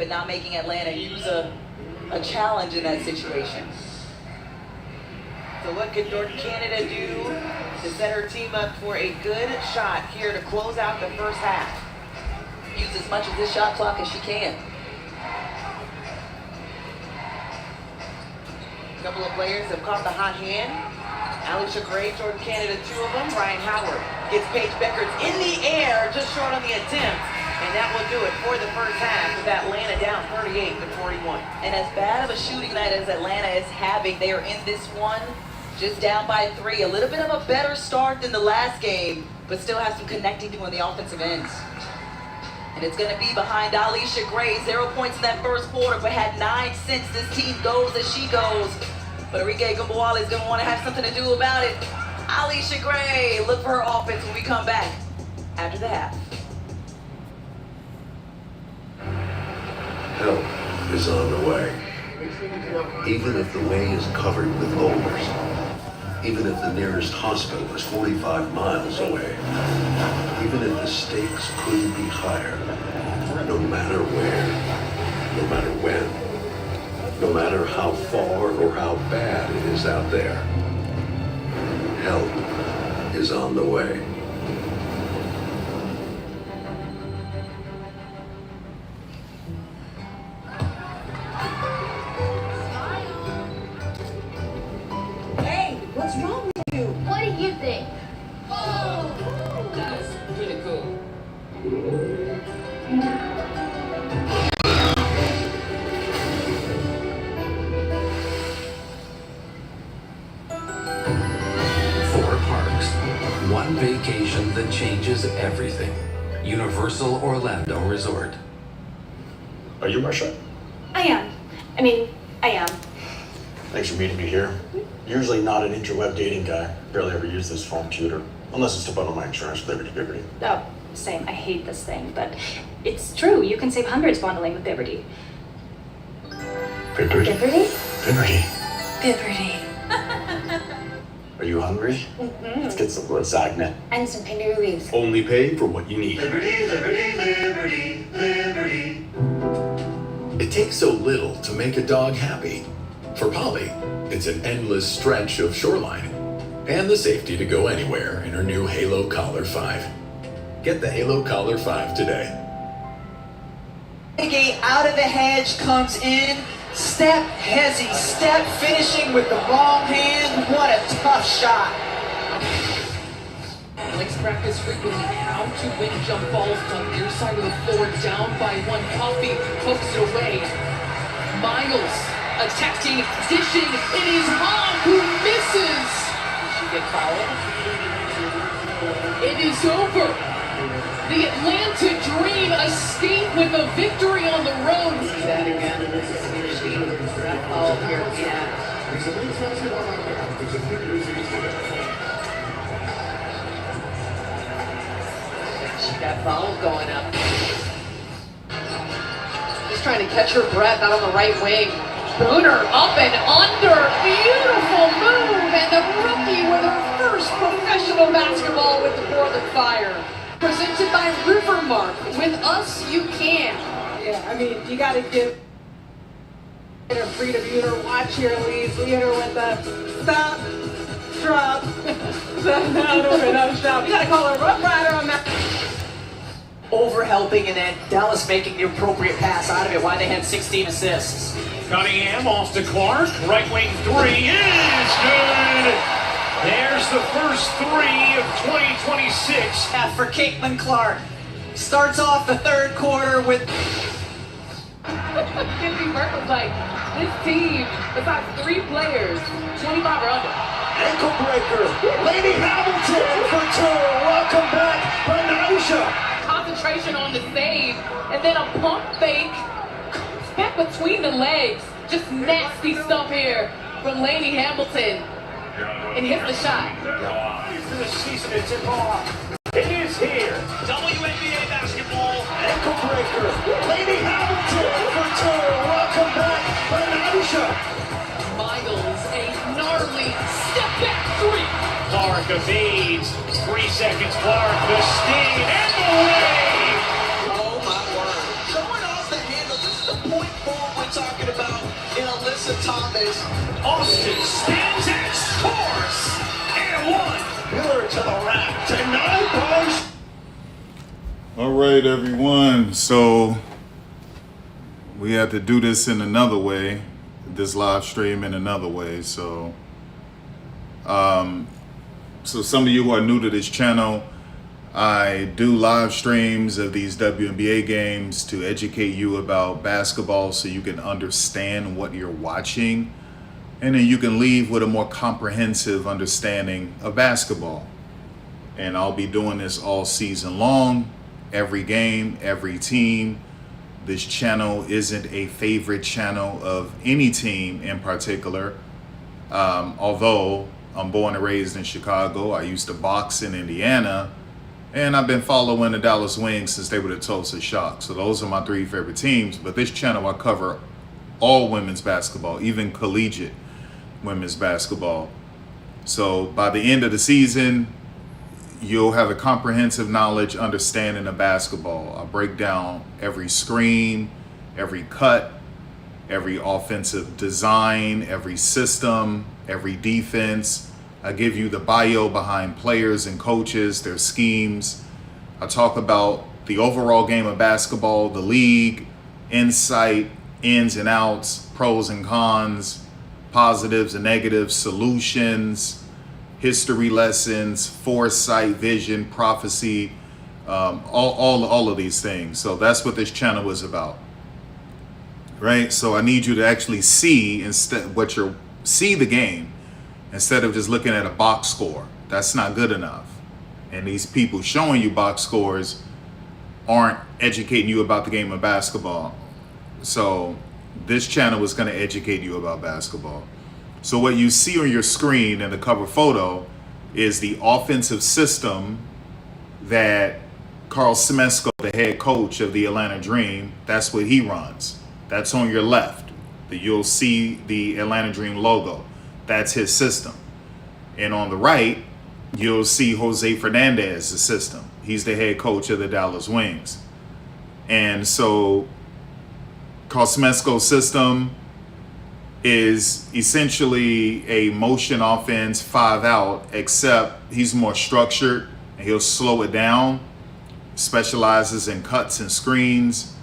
but not making Atlanta use a challenge in that situation. So what could Jordan Canada do to set her team up for a good shot here to close out the first half? Use as much of this shot clock as she can. A couple of players have caught the hot hand. Alicia Gray, Jordan Canada, two of them. Ryan Howard gets Paige Beckers in the air, just short on the attempt. And that will do it for the first half with Atlanta down 38-41. And as bad of a shooting night as Atlanta is having, they are in this one just down by 3. A little bit of a better start than the last game, but still have some connecting to on the offensive end. And it's going to be behind Alicia Gray. 0 points in that first quarter, but had 9 since. This team goes as she goes. But Enrique Gumboale is going to want to have something to do about it. Alicia Gray, look for her offense when we come back after the half. Help is on the way. Even if the way is covered with boulders. Even if the nearest hospital is 45 miles away. Even if the stakes couldn't be higher. No matter where, no matter when. No matter how far or how bad it is out there, help is on the way. Hey, what's wrong with you? What do you think? That's pretty cool. One vacation that changes everything. Universal Orlando Resort. Are you Marsha? I am. I am. Thanks for meeting me here. Usually not an interweb dating guy. Barely ever use this phone tutor. Unless it's to bundle my insurance with Liberty. Oh, same. I hate this thing, but it's true. You can save hundreds bundling with Liberty. Liberty? Liberty? Liberty. Are you hungry? Let's get some lasagna. And some pinneroos. Only pay for what you need. Liberty, liberty, liberty, liberty. It takes so little to make a dog happy. For Polly, it's an endless stretch of shoreline and the safety to go anywhere in her new Halo Collar 5. Get the Halo Collar 5 today. Gate out of the hedge, comes in. Step Hezzy, step finishing with the wrong hand. What a tough shot. Alex practice frequently how to win jump balls on the near side of the floor, down by 1. Coffee pokes it away. Miles attacking, dishing. It is Mom who misses. Did she get fouled? It is over. The Atlanta Dream escape with a victory on the road. See that again. Oh, here, yeah. She got fouled going up. Just trying to catch her breath out on the right wing. Spooner up and under. Beautiful move. And the rookie with her first professional basketball with the Portland Fire. Presented by Rivermark. With us, you can. Yeah, you got to give her free to view her, watch your leads, lead her with the stop, drop, stop. You got to call her Rough Rider on that. Over helping, and then Dallas making the appropriate pass out of it. Why they had 16 assists. Cunningham off to Clark. Right wing 3 is good. There's the first 3 of 2026. For Caitlin Clark. Starts off the third quarter with... Kinsey Burke was like, this team, besides 3 players, 25 or under. Ankle breaker. Lady Hamilton for 2. Welcome back, Banausha. Concentration on the save, and then a pump fake. Comes back between the legs. Just nasty stuff here from Lady Hamilton. And hits the shot. For the season to tip off. It is here. WNBA basketball. Ankle breaker. Lady Hamilton for 2. Welcome back, Banausha. Miles, a gnarly step back 3. Clark evades. 3 seconds. Clark, the sting, and the wave. Oh my word. Showing off the handle. This is the plays. Austin spins and scores. And one. Miller to the rack. Denied by. All right, everyone. So we had to do this in another way, this live stream in another way. So some of you who are new to this channel, I do live streams of these WNBA games to educate you about basketball so you can understand what you're watching, and then you can leave with a more comprehensive understanding of basketball. And I'll be doing this all season long, every game, every team. This channel isn't a favorite channel of any team in particular, although I'm born and raised in Chicago. I used to box in Indiana. And I've been following the Dallas Wings since they were the Tulsa Shock. So those are my three favorite teams. But this channel, I cover all women's basketball, even collegiate women's basketball. So by the end of the season, you'll have a comprehensive knowledge, understanding of basketball. I break down every screen, every cut, every offensive design, every system, every defense. I give you the bio behind players and coaches, their schemes. I talk about the overall game of basketball, the league, insight, ins and outs, pros and cons, positives and negatives, solutions, history lessons, foresight, vision, prophecy, all of these things. So that's what this channel is about, right? So I need you to actually see see the game, instead of just looking at a box score. That's not good enough. And these people showing you box scores aren't educating you about the game of basketball. So this channel is going to educate you about basketball. So what you see on your screen in the cover photo is the offensive system that Carl Smesko, the head coach of the Atlanta Dream, that's what he runs. That's on your left. You'll see the Atlanta Dream logo. That's his system. And on the right, you'll see Jose Fernandez's system. He's the head coach of the Dallas Wings. And so Carl Smesko's system is essentially a motion offense, 5 out, except he's more structured and he'll slow it down, specializes in cuts and screens.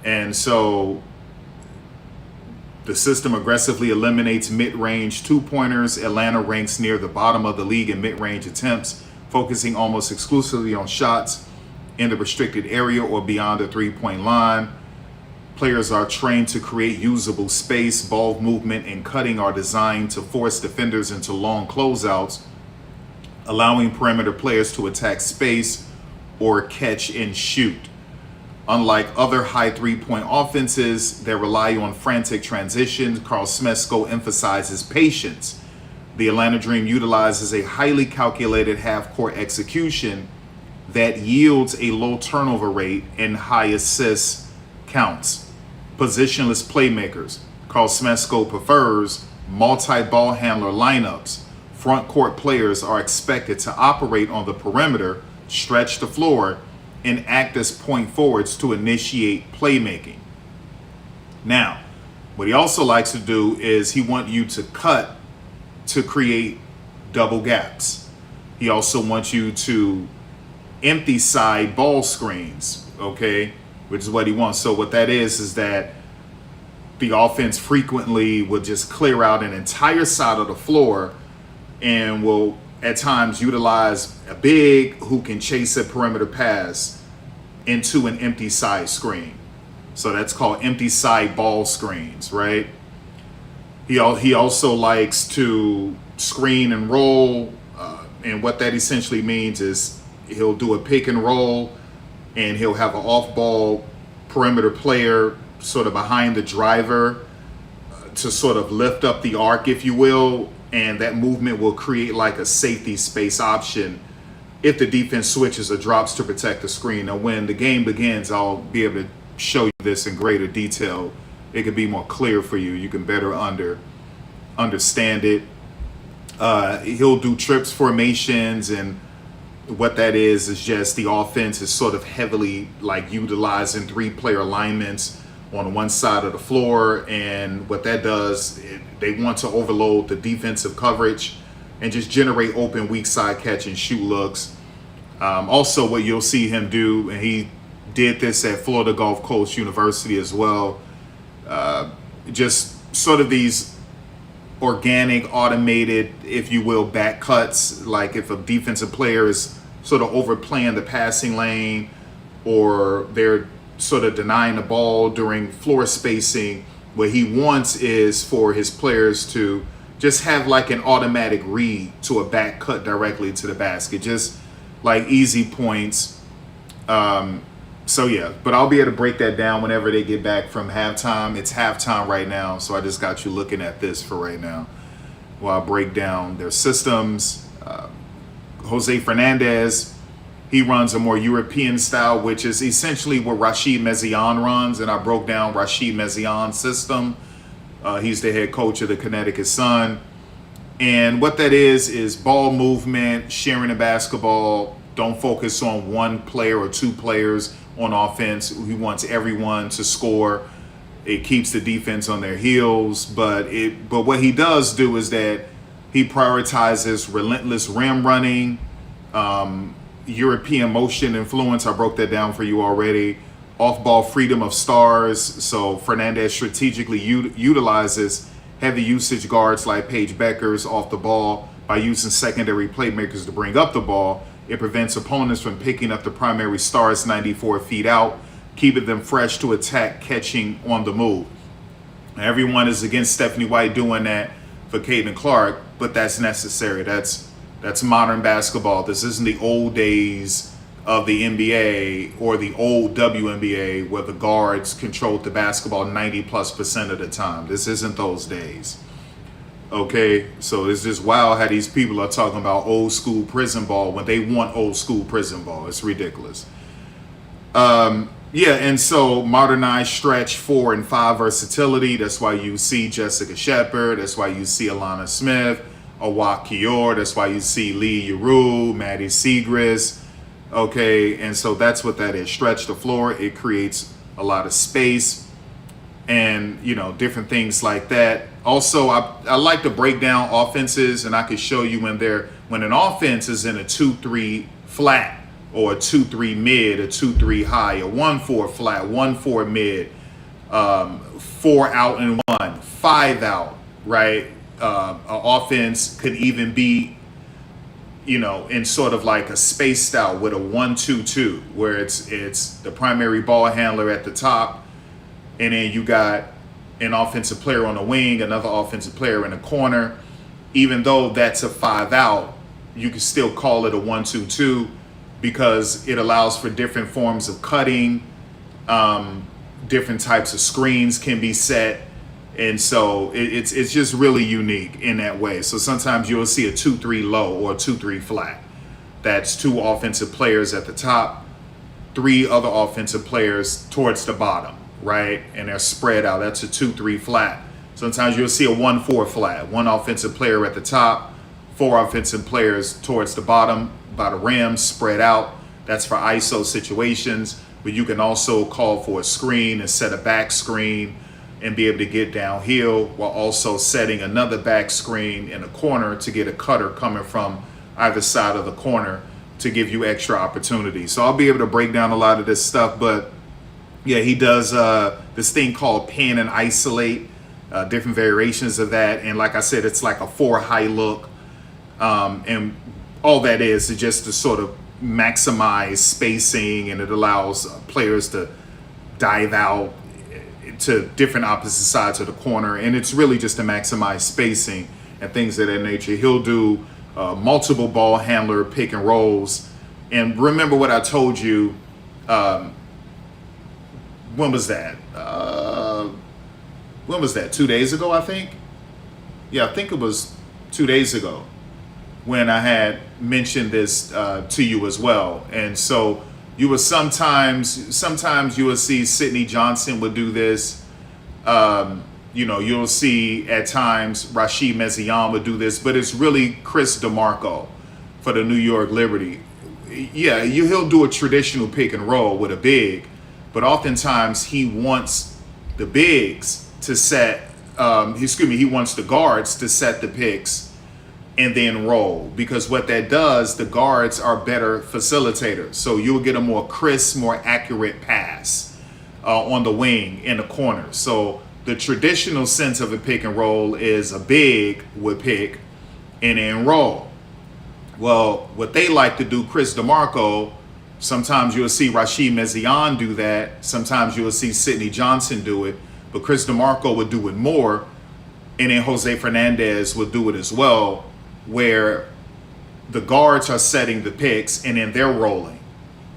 And so the system aggressively eliminates mid-range two-pointers. Atlanta ranks near the bottom of the league in mid-range attempts, focusing almost exclusively on shots in the restricted area or beyond the three-point line. Players are trained to create usable space. Ball movement and cutting are designed to force defenders into long closeouts, allowing perimeter players to attack space or catch and shoot. Unlike other high three-point offenses that rely on frantic transitions, Carl Smesko emphasizes patience. The Atlanta Dream utilizes a highly calculated half-court execution that yields a low turnover rate and high assist counts. Positionless playmakers. Carl Smesko prefers multi-ball handler lineups. Front court players are expected to operate on the perimeter, stretch the floor, and act as point forwards to initiate playmaking. Now, what he also likes to do is he wants you to cut to create double gaps. He also wants you to empty side ball screens, okay, which is what he wants. So what that is that the offense frequently will just clear out an entire side of the floor and will at times utilize a big who can chase a perimeter pass into an empty side screen. So that's called empty side ball screens, right? He also likes to screen and roll, and what that essentially means is he'll do a pick and roll, and he'll have an off-ball perimeter player sort of behind the driver to sort of lift up the arc, if you will, and that movement will create like a safety space option if the defense switches or drops to protect the screen. Now, when the game begins, I'll be able to show you this in greater detail. It can be more clear for you. You can better understand it. He'll do trips formations, and what that is just the offense is sort of heavily like utilizing 3-player alignments on one side of the floor. And what that does, they want to overload the defensive coverage and just generate open weak side catch and shoot looks. Also, what you'll see him do, and he did this at Florida Gulf Coast University as well, just sort of these organic, automated, if you will, back cuts. Like if a defensive player is sort of overplaying the passing lane, or they're sort of denying the ball during floor spacing, what he wants is for his players to just have like an automatic read to a back cut directly to the basket, just like easy points. So yeah, but I'll be able to break that down whenever they get back from halftime. It's halftime right now, so I just got you looking at this for right now while I break down their systems. Jose Fernandez, he runs a more European style, which is essentially what Rashid Mezian runs, and I broke down Rashid Mezian's system. He's the head coach of the Connecticut Sun. And what that is ball movement, sharing the basketball, don't focus on one player or two players on offense. He wants everyone to score. It keeps the defense on their heels, but what he does do is that he prioritizes relentless rim running, European motion influence. I broke that down for you already. Off-ball freedom of stars. So Fernandez strategically utilizes heavy usage guards like Paige Beckers off the ball by using secondary playmakers to bring up the ball. It prevents opponents from picking up the primary stars 94 feet out, keeping them fresh to attack, catching on the move. Now, everyone is against Stephanie White doing that for Caitlin Clark, but that's necessary. That's modern basketball. This isn't the old days of the NBA or the old WNBA where the guards controlled the basketball 90+% of the time. This isn't those days. Okay, so it's just wild how these people are talking about old school prison ball when they want old school prison ball. It's ridiculous. Yeah, and so modernized stretch 4 and 5 versatility. That's why you see Jessica Shepard. That's why you see Alana Smith, Awak Kior. That's why you see Lee Yuru, Maddie Segrist. Okay, and so that's what that is. Stretch the floor. It creates a lot of space and, you know, different things like that. Also, I like to break down offenses, and I could show you when an offense is in a 2-3 flat or a 2-3 mid, a 2-3 high, a 1-4 flat, 1-4 mid, 4 out and 1, 5 out, right? An offense could even be, you know, in sort of like a spaced out with a 1-2-2, where it's the primary ball handler at the top, and then you got an offensive player on the wing, another offensive player in the corner. Even though that's a 5 out, you can still call it a 1-2-2 because it allows for different forms of cutting. Different types of screens can be set. And so it's just really unique in that way. So sometimes you'll see a 2-3 low or a 2-3 flat. That's 2 offensive players at the top, 3 other offensive players towards the bottom, right? And they're spread out. That's a 2-3 flat. Sometimes you'll see a 1-4 flat. 1 offensive player at the top, 4 offensive players towards the bottom by the rim, spread out. That's for ISO situations. But you can also call for a screen and set a back screen and be able to get downhill while also setting another back screen in a corner to get a cutter coming from either side of the corner to give you extra opportunity. So I'll be able to break down a lot of this stuff, but yeah, he does this thing called pin and isolate, different variations of that. And like I said, it's like a 4 high look. And all that is just to sort of maximize spacing, and it allows players to dive out to different opposite sides of the corner. And it's really just to maximize spacing and things of that nature. He'll do multiple ball handler pick and rolls. And remember what I told you, when was that? 2 days ago, I think? Yeah, I think it was 2 days ago when I had mentioned this to you as well. And so you will sometimes you will see Sidney Johnson would do this. You know, you'll see at times Rashid Mezian would do this, but it's really Chris DeMarco for the New York Liberty. Yeah, he'll do a traditional pick and roll with a big, but oftentimes he wants the bigs to set, he wants the guards to set the picks and then roll, because what that does, the guards are better facilitators. So you'll get a more crisp, more accurate pass on the wing in the corner. So the traditional sense of a pick and roll is a big would pick and then roll. Well, what they like to do, Chris DeMarco, sometimes you'll see Rashid Mezian do that. Sometimes you'll see Sidney Johnson do it. But Chris DeMarco would do it more. And then Jose Fernandez would do it as well, where the guards are setting the picks and then they're rolling.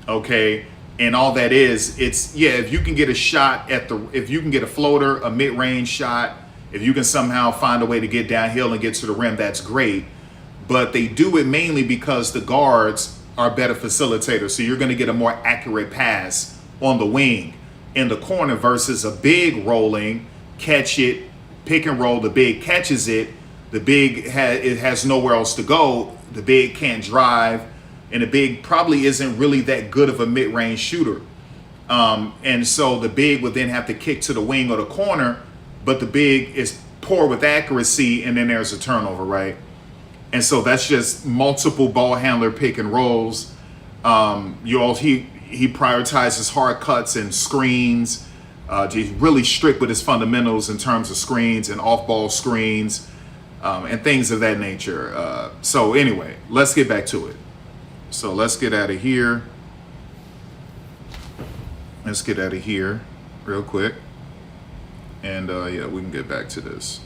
Okay? And all that is, it's, yeah, if you can get a shot if you can get a floater, a mid-range shot, if you can somehow find a way to get downhill and get to the rim, that's great. But they do it mainly because the guards are better facilitators. So you're going to get a more accurate pass on the wing in the corner versus a big rolling, catch it, pick and roll. The big catches it. The big it has nowhere else to go. The big can't drive. And the big probably isn't really that good of a mid-range shooter. And so the big would then have to kick to the wing or the corner, but the big is poor with accuracy, and then there's a turnover, right? And so that's just multiple ball handler pick and rolls. He prioritizes hard cuts and screens. He's really strict with his fundamentals in terms of screens and off-ball screens and things of that nature. So anyway, let's get back to it. So let's get out of here. Let's get out of here real quick. And yeah, we can get back to this.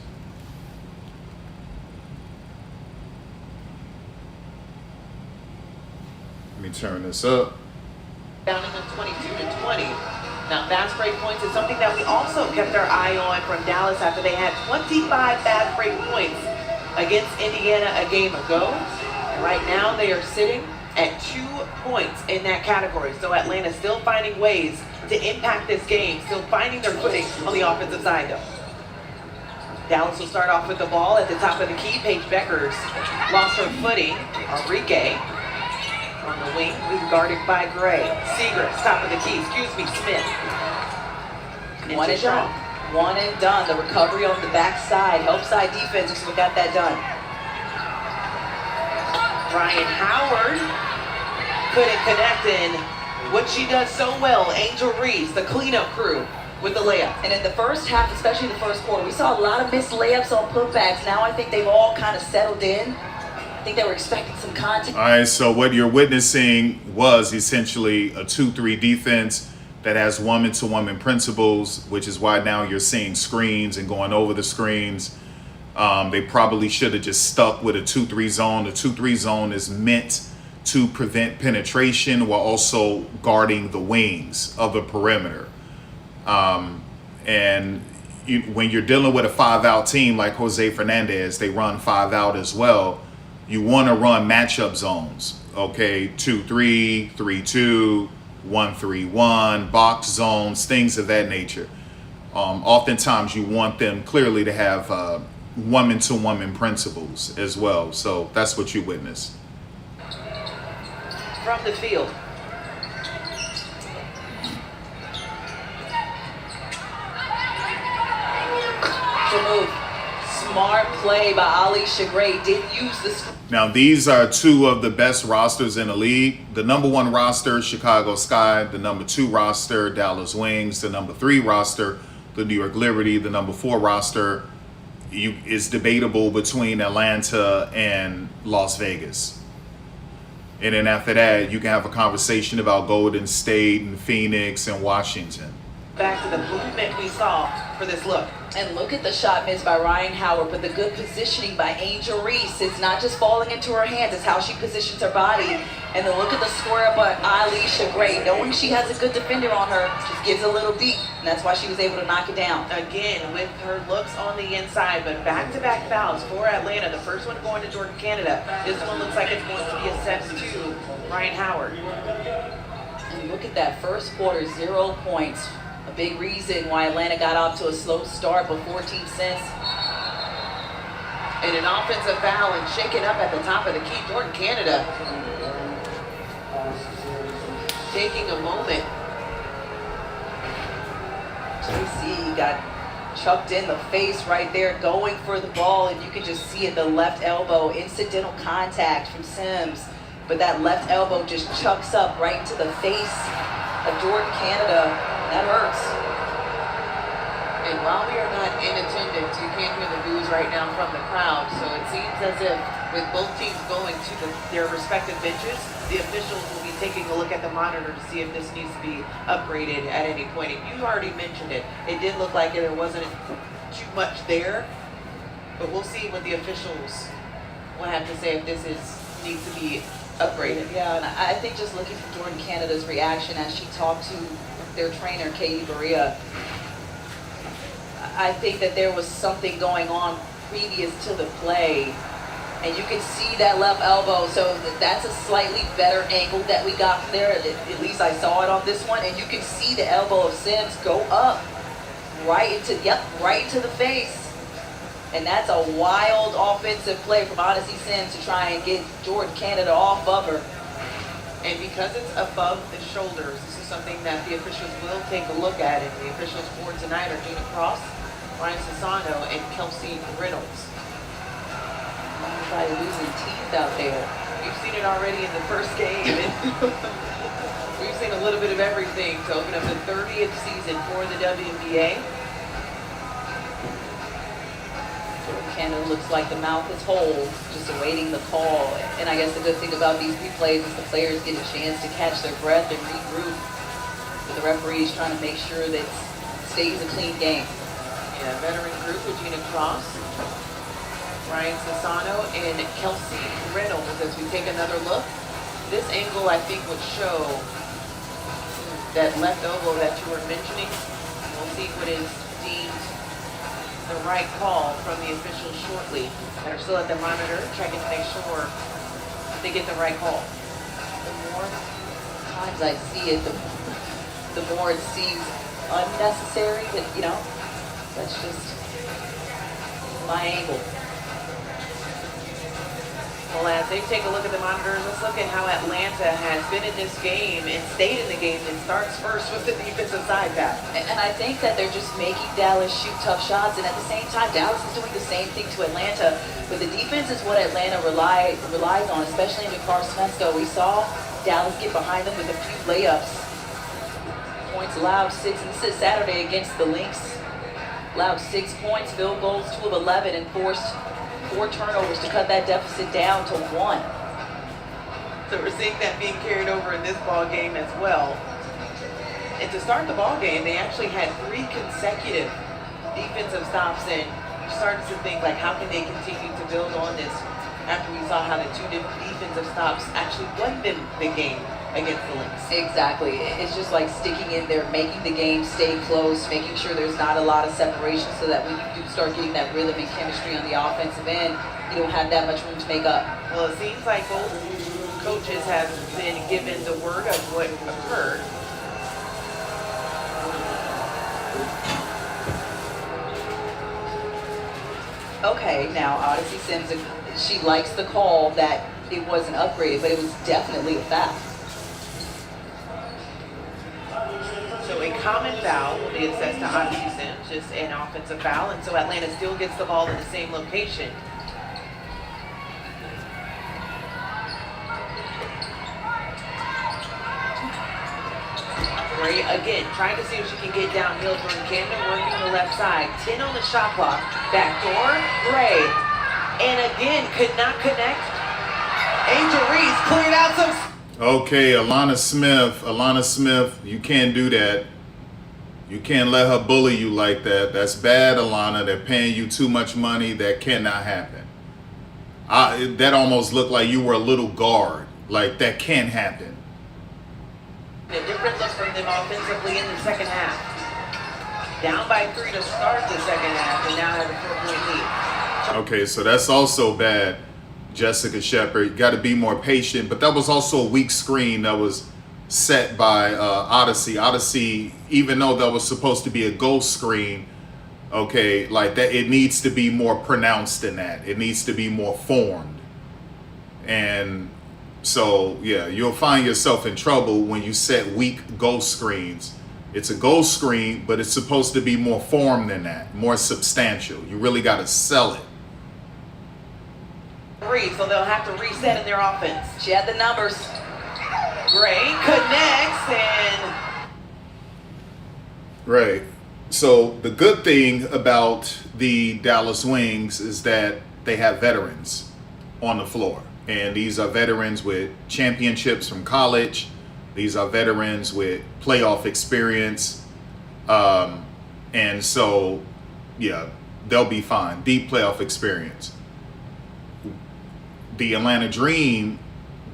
Let me turn this up. Down in the 22-20. Now, fast break points is something that we also kept our eye on from Dallas after they had 25 fast break points against Indiana a game ago. And right now they are sitting at 2 points in that category. So Atlanta's still finding ways to impact this game, still finding their footing on the offensive side though. Dallas will start off with the ball at the top of the key. Paige Beckers lost her footing. Enrique on the wing, being guarded by Gray. Seagrass, top of the key, Smith. One and done. One and done. The recovery on the backside. Help side defense is what got that done. Ryan Howard couldn't connect in what she does so well, Angel Reese, the cleanup crew, with the layup. And in the first half, especially the first quarter, we saw a lot of missed layups on putbacks. Now I think they've all kind of settled in. I think they were expecting some contact. All right, so what you're witnessing was essentially a 2-3 defense that has woman-to-woman principles, which is why now you're seeing screens and going over the screens. They probably should have just stuck with a 2-3 zone. The 2-3 zone is meant to prevent penetration while also guarding the wings of the perimeter. And when you're dealing with a 5-out team like Jose Fernandez, they run 5-out as well. You want to run matchup zones, okay? 2-3, 3-2, 1-3-1, box zones, things of that nature. Oftentimes you want them clearly to have woman-to-woman principles as well. So that's what you witness. From the field. To move. Smart play by Alicia Gray. Didn't use the... Now, these are two of the best rosters in the league. The number 1 roster, Chicago Sky. The number 2 roster, Dallas Wings. The number 3 roster, the New York Liberty. The number 4 roster is debatable between Atlanta and Las Vegas. And then after that, you can have a conversation about Golden State and Phoenix and Washington. Back to the movement we saw for this look. And look at the shot missed by Ryan Howard, but the good positioning by Angel Reese. It's not just falling into her hands, it's how she positions her body. And then look at the square by Alicia Gray. Knowing she has a good defender on her, just gives a little deep. And that's why she was able to knock it down. Again, with her looks on the inside, but back-to-back fouls for Atlanta. The first one going to Jordan Canada. This one looks like it's going to be assessed to Ryan Howard. And look at that first quarter, 0 points. A big reason why Atlanta got off to a slow start, but 14 cents. And an offensive foul and shaken up at the top of the key. Jordan Canada taking a moment JC got chucked in the face right there, going for the ball, and you can just see it, the left elbow, incidental contact from Sims, but that left elbow just chucks up right into the face of Jordan Canada. That hurts. And while we are not in attendance, you can't hear the boos right now from the crowd. So it seems as if with both teams going to their respective benches, the officials will be taking a look at the monitor to see if this needs to be upgraded at any point. And you already mentioned it. It did look like there wasn't too much there, but we'll see what the officials will have to say if this needs to be upgraded. Yeah, and I think just looking from Jordan Canada's reaction as she talked to their trainer, Katie Berea, I think that there was something going on previous to the play, and you can see that left elbow, so that's a slightly better angle that we got from there. At least I saw it on this one, and you can see the elbow of Sims go up right into the face. And that's a wild offensive play from Odyssey Sims to try and get Jordan Canada off of her. And because it's above the shoulders, this is something that the officials will take a look at. And the officials for tonight are Gina Cross, Ryan Sassano, and Kelsey Reynolds. Everybody losing teeth out there. You've seen it already in the first game. We've seen a little bit of everything to open up the 30th season for the WNBA. Canada looks like the mouth is whole, just awaiting the call. And I guess the good thing about these replays is the players get a chance to catch their breath and regroup. With the referees trying to make sure that it stays a clean game. Yeah, veteran group with Gina Cross, Ryan Sassano, and Kelsey Reynolds. As we take another look, this angle I think would show that left elbow that you were mentioning. We'll see what is deemed the right call from the officials shortly, that are still at the monitor checking to make sure they get the right call. The more times I see it, the more it seems unnecessary, but you know, that's just my angle. Well, as they take a look at the monitors, let's look at how Atlanta has been in this game and stayed in the game and starts first with the defensive side pass. And I think that they're just making Dallas shoot tough shots, and at the same time, Dallas is doing the same thing to Atlanta. But the defense is what Atlanta relies on, especially in Jakar Smetsco. We saw Dallas get behind them with a few layups. Points allowed 6, and this is Saturday against the Lynx. Allowed 6 points, field goals 2 of 11, and forced 4 turnovers to cut that deficit down to 1. So we're seeing that being carried over in this ball game as well. And to start the ball game, they actually had 3 consecutive defensive stops, and you started to think, like, how can they continue to build on this after we saw how the 2 defensive stops actually won them the game against the Lynx. Exactly. It's just like sticking in there, making the game stay close, making sure there's not a lot of separation so that when you do start getting that rhythm and chemistry on the offensive end, you don't have that much room to make up. Well, it seems like both coaches have been given the word of what occurred. Okay, now Odyssey Sims, she likes the call that it wasn't upgraded, but it was definitely a foul. So a common foul will be assessed to Odyssey Sims, just an offensive foul, and so Atlanta still gets the ball in the same location. Ray again, trying to see if she can get downhill. Jordan Canada working on the left side. 10 on the shot clock. Backdoor, Ray. And again, could not connect. Angel Reese cleared out some. Okay, Alana Smith, you can't do that. You can't let her bully you like that. That's bad, Alana. They're paying you too much money. That cannot happen. That almost looked like you were a little guard. Like, that can't happen. A different look from them offensively in the second half. Down by 3 to start the second half, and now have a 4-point lead. Okay, so that's also bad, Jessica Shepard. You got to be more patient, but that was also a weak screen that was set by Odyssey. Odyssey, even though that was supposed to be a ghost screen, okay, like that, it needs to be more pronounced than that. It needs to be more formed. And so, yeah, you'll find yourself in trouble when you set weak ghost screens It's a ghost screen, but it's supposed to be more form than that, more substantial. You really got to sell it. So they'll have to reset in their offense. She had the numbers. Gray connects and... Right. So the good thing about the Dallas Wings is that they have veterans on the floor. And these are veterans with championships from college. These are veterans with playoff experience. And so, yeah, they'll be fine. Deep playoff experience. The Atlanta Dream,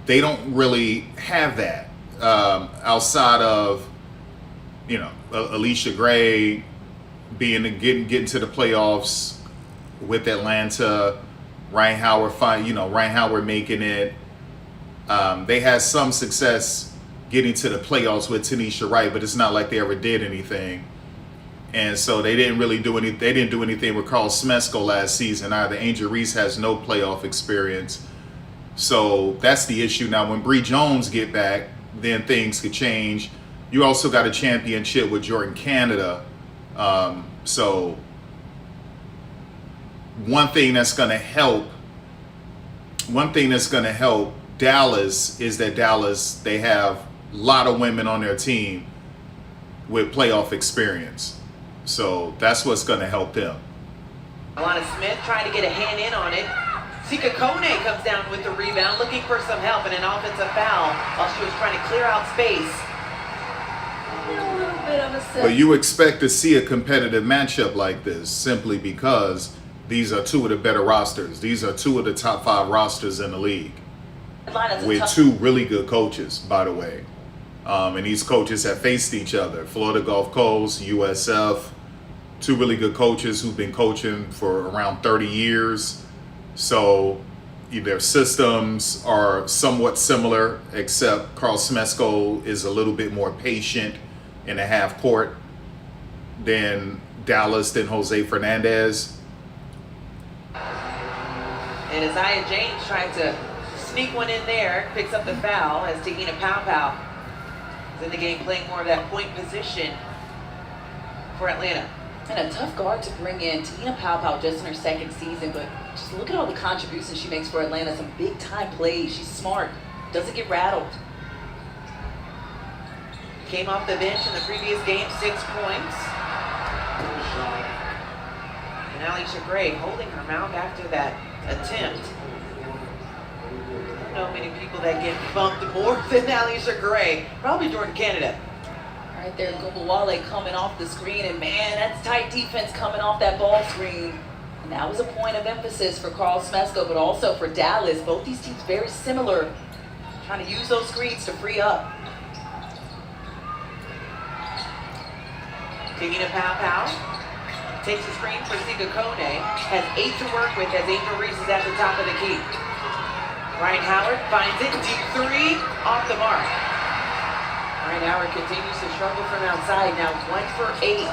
they don't really have that outside of, you know, Alicia Gray getting to the playoffs with Atlanta, Ryan Howard making it. They had some success getting to the playoffs with Tanisha Wright, but it's not like they ever did anything. And so they didn't really do any. They didn't do anything with Carl Smesko last season either. Angel Reese has no playoff experience. So that's the issue. Now, when Bree Jones get back, then things could change. You also got a championship with Jordan Canada. So one thing that's going to help Dallas is that Dallas, they have a lot of women on their team with playoff experience. So that's what's going to help them. Alana Smith trying to get a hand in on it. Sika Kone comes down with the rebound, looking for some help and an offensive foul while she was trying to clear out space. A little bit of a set. But you expect to see a competitive matchup like this simply because these are two of the better rosters. These are two of the top 5 rosters in the league with two really good coaches, by the way. And these coaches have faced each other. Florida Gulf Coast, USF, two really good coaches who've been coaching for around 30 years. So their systems are somewhat similar, except Carl Smesko is a little bit more patient in the half court than Dallas, than Jose Fernandez. And Isaiah James trying to sneak one in there, picks up the foul as Tahina Pow is in the game playing more of that point position for Atlanta. And a tough guard to bring in. Tahina Pow just in her 2nd season, but just look at all the contributions she makes for Atlanta. Some big time plays. She's smart. Doesn't get rattled. Came off the bench in the previous game, 6 points. And Alicia Gray holding her mouth after that attempt. I don't know many people that get bumped more than Alicia Gray. Probably Jordan Canada. Right there, Gobawale coming off the screen, and man, that's tight defense coming off that ball screen. And that was a point of emphasis for Carl Smesko, but also for Dallas. Both these teams very similar, trying to use those screens to free up. Tahina Pow takes the screen for Sika Kone, has 8 to work with as Angel Reese is at the top of the key. Ryan Howard finds it, deep 3, off the mark. Ryan Howard continues to struggle from outside, now 1 for 8.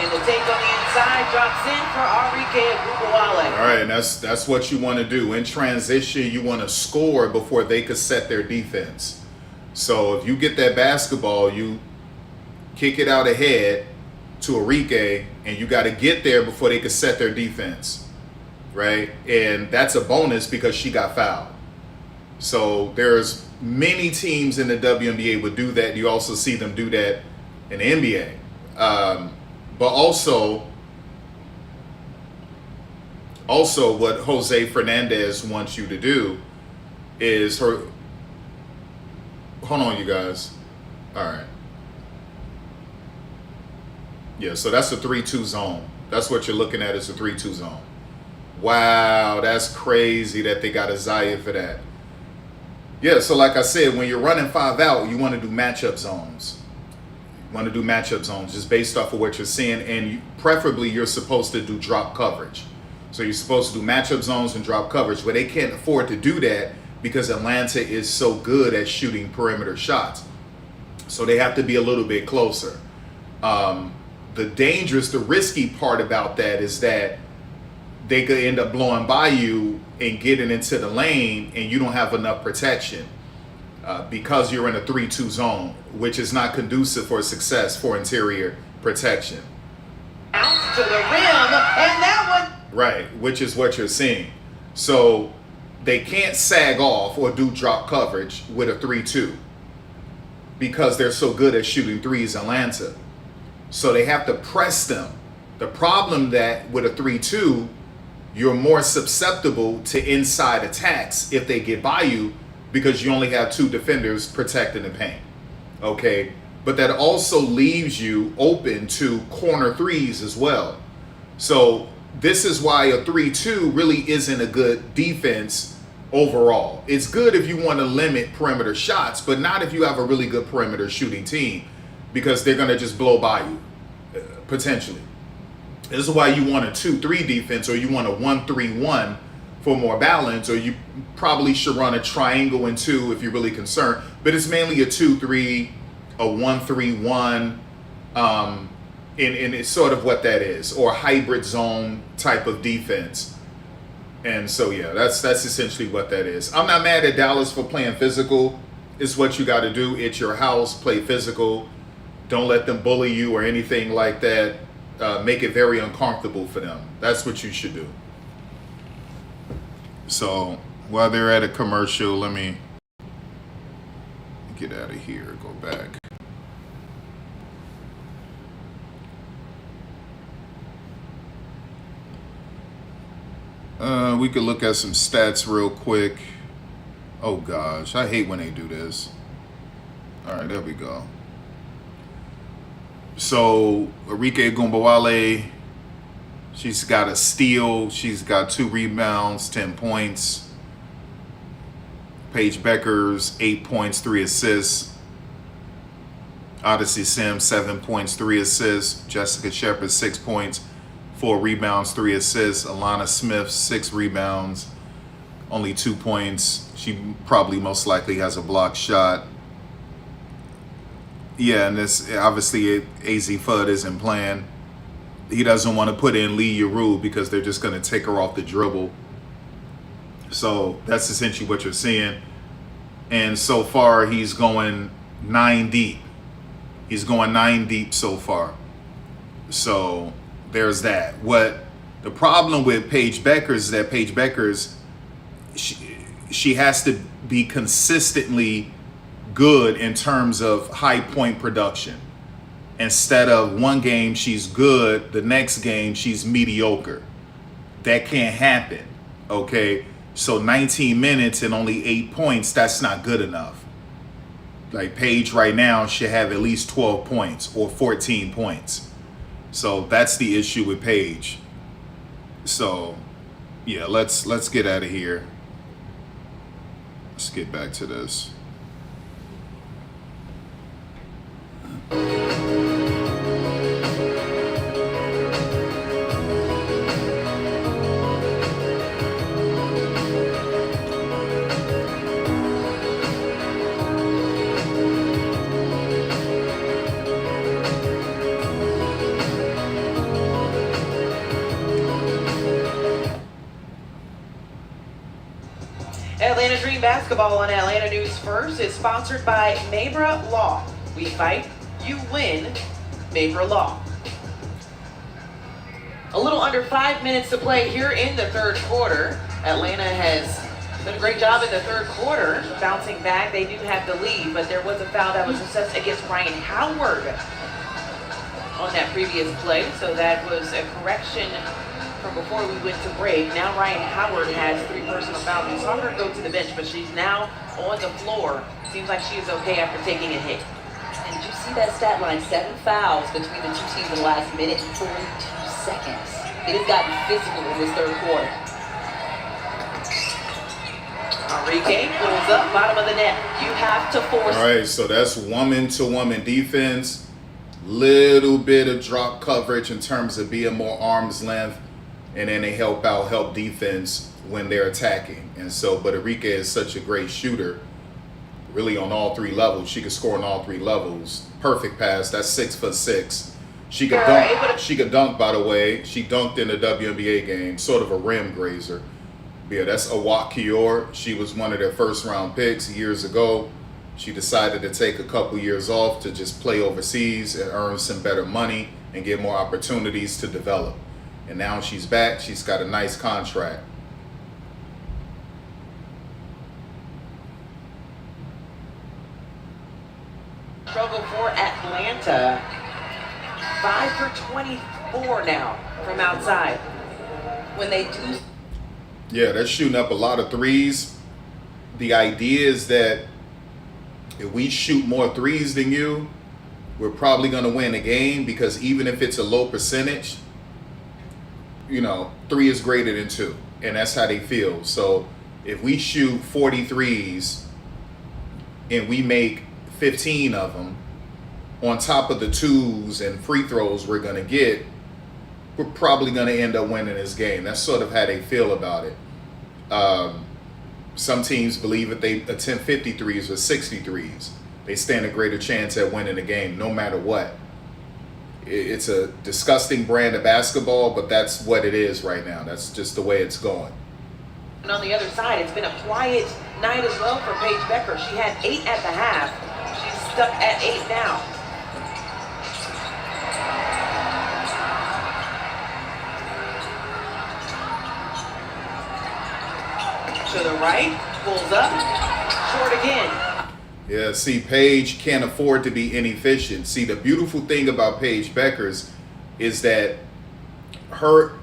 And the take on the inside drops in for Arike Gubawale. All right, and that's what you want to do. In transition, you want to score before they could set their defense. So if you get that basketball, you kick it out ahead to Arike, and you got to get there before they could set their defense, right? And that's a bonus because she got fouled. So there's many teams in the WNBA would do that. You also see them do that in the NBA. But also what Jose Fernandez wants you to do is hold on, you guys. All right. Yeah, so that's a 3-2 zone. That's what you're looking at, is a 3-2 zone. Wow, that's crazy that they got Isaiah for that. Yeah, so like I said, when you're running 5 out, you want to do matchup zones. You want to do matchup zones just based off of what you're seeing, and preferably you're supposed to do drop coverage. So you're supposed to do matchup zones and drop coverage, but they can't afford to do that because Atlanta is so good at shooting perimeter shots. So they have to be a little bit closer. The risky part about that is that they could end up blowing by you and getting into the lane and you don't have enough protection. because you're in a 3-2 zone, which is not conducive for success for interior protection. Out to the rim, and that one. Right, which is what you're seeing. So they can't sag off or do drop coverage with a 3-2 because they're so good at shooting threes, Atlanta. So they have to press them. The problem that with a 3-2, you're more susceptible to inside attacks if they get by you because you only have 2 defenders protecting the paint. Okay, but that also leaves you open to corner threes as well. So this is why a 3-2 really isn't a good defense overall. It's good if you want to limit perimeter shots, but not if you have a really good perimeter shooting team, because they're going to just blow by you, potentially. This is why you want a 2-3 defense, or you want a 1-3-1 for more balance, or you probably should run a triangle and 2 if you're really concerned. But it's mainly a 2-3, a 1-3-1, and it's sort of what that is, or a hybrid zone type of defense. And so, yeah, that's essentially what that is. I'm not mad at Dallas for playing physical. It's what you got to do. It's your house. Play physical. Don't let them bully you or anything like that. Make it very uncomfortable for them. That's what you should do. So while they're at a commercial, let me get out of here. Go back. We could look at some stats real quick. Oh gosh, I hate when they do this. All right, there we go. So Arike Gumbawale, she's got a steal. She's got 2 rebounds, 10 points. Paige Beckers, 8 points, 3 assists. Odyssey Sims, 7 points, 3 assists. Jessica Shepard, 6 points, 4 rebounds, 3 assists. Alana Smith, 6 rebounds, only 2 points. She probably most likely has a blocked shot. Yeah, and this obviously AZ Fudd isn't playing. He doesn't want to put in Lee Yarou because they're just going to take her off the dribble. So that's essentially what you're seeing. And so far, he's going 9 deep. He's going 9 deep so far. So there's that. What the problem with Paige Beckers is that Paige Beckers, she has to be consistently good in terms of high point production. Instead of one game she's good, the next game she's mediocre. That can't happen. Okay, so 19 minutes and only 8 points, that's not good enough. Like Paige right now should have at least 12 points or 14 points. So that's the issue with Paige. So yeah, let's get out of here. Let's get back to this. Atlanta Dream Basketball on Atlanta News First is sponsored by Mabra Law. We fight, you win, Mabra Law. A little under 5 minutes to play here in the third quarter. Atlanta has done a great job in the third quarter, bouncing back. They do have the lead, but there was a foul that was assessed against Ryan Howard on that previous play. So that was a correction from before we went to break. Now Ryan Howard has 3 personal fouls. We saw her go to the bench, but she's now on the floor. Seems like she is okay after taking a hit. And did you see that stat line? 7 fouls between the 2 teams in the last minute and 42 seconds. It has gotten physical in this third quarter. Enrique pulls up, bottom of the net. You have to force. All right, so that's woman-to-woman defense. Little bit of drop coverage in terms of being more arm's length. And then they help defense when they're attacking. And so, but Enrique is such a great shooter, really on all 3 levels. She could score on all 3 levels. Perfect pass. That's 6'6". She could dunk. She could dunk, by the way. She dunked in the WNBA game, sort of a rim grazer. Yeah, that's Awak Kior. She was one of their first round picks years ago. She decided to take a couple years off to just play overseas and earn some better money and get more opportunities to develop. And now she's back. She's got a nice contract. Struggle for Atlanta. 5 for 24 now from outside. When they do. Yeah, they're shooting up a lot of threes. The idea is that if we shoot more threes than you, we're probably going to win the game, because even if it's a low percentage, you know, 3 is greater than 2. And that's how they feel. So if we shoot 40 threes and we make 15 of them, on top of the 2s and free throws we're going to get, we're probably going to end up winning this game. That's sort of how they feel about it. Some teams believe if they attempt 50 threes or 63s, they stand a greater chance at winning the game no matter what. It's a disgusting brand of basketball, but that's what it is right now. That's just the way it's going. And on the other side, it's been a quiet night as well for Paige Becker. She had 8 at the half. She's stuck at 8 now. To the right, pulls up, short again. Yeah, see, Paige can't afford to be inefficient. See, the beautiful thing about Paige Beckers is that her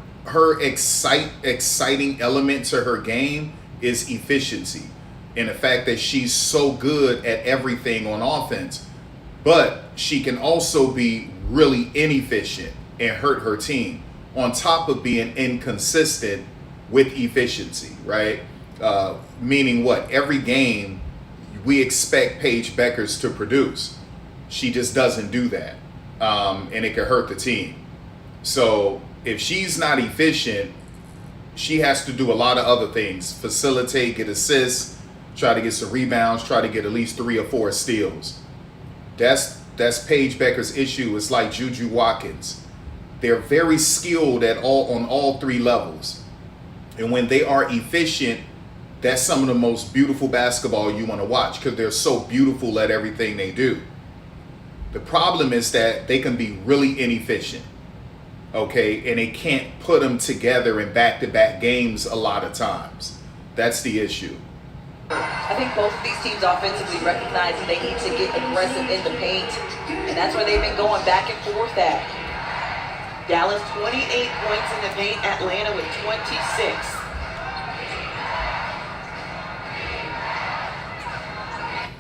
exciting element to her game is efficiency, and the fact that she's so good at everything on offense. But she can also be really inefficient and hurt her team, on top of being inconsistent with efficiency, right? Meaning what? Every game we expect Paige Beckers to produce. She just doesn't do that. And it can hurt the team. So if she's not efficient, she has to do a lot of other things. Facilitate, get assists, try to get some rebounds, try to get at least 3 or 4 steals. That's Paige Becker's issue. It's like Juju Watkins. They're very skilled on all 3 levels. And when they are efficient, that's some of the most beautiful basketball you want to watch, because they're so beautiful at everything they do. The problem is that they can be really inefficient, okay? And they can't put them together in back-to-back games a lot of times. That's the issue. I think both of these teams offensively recognizing they need to get aggressive in the paint, and that's where they've been going back and forth at. Dallas 28 points in the paint, Atlanta with 26.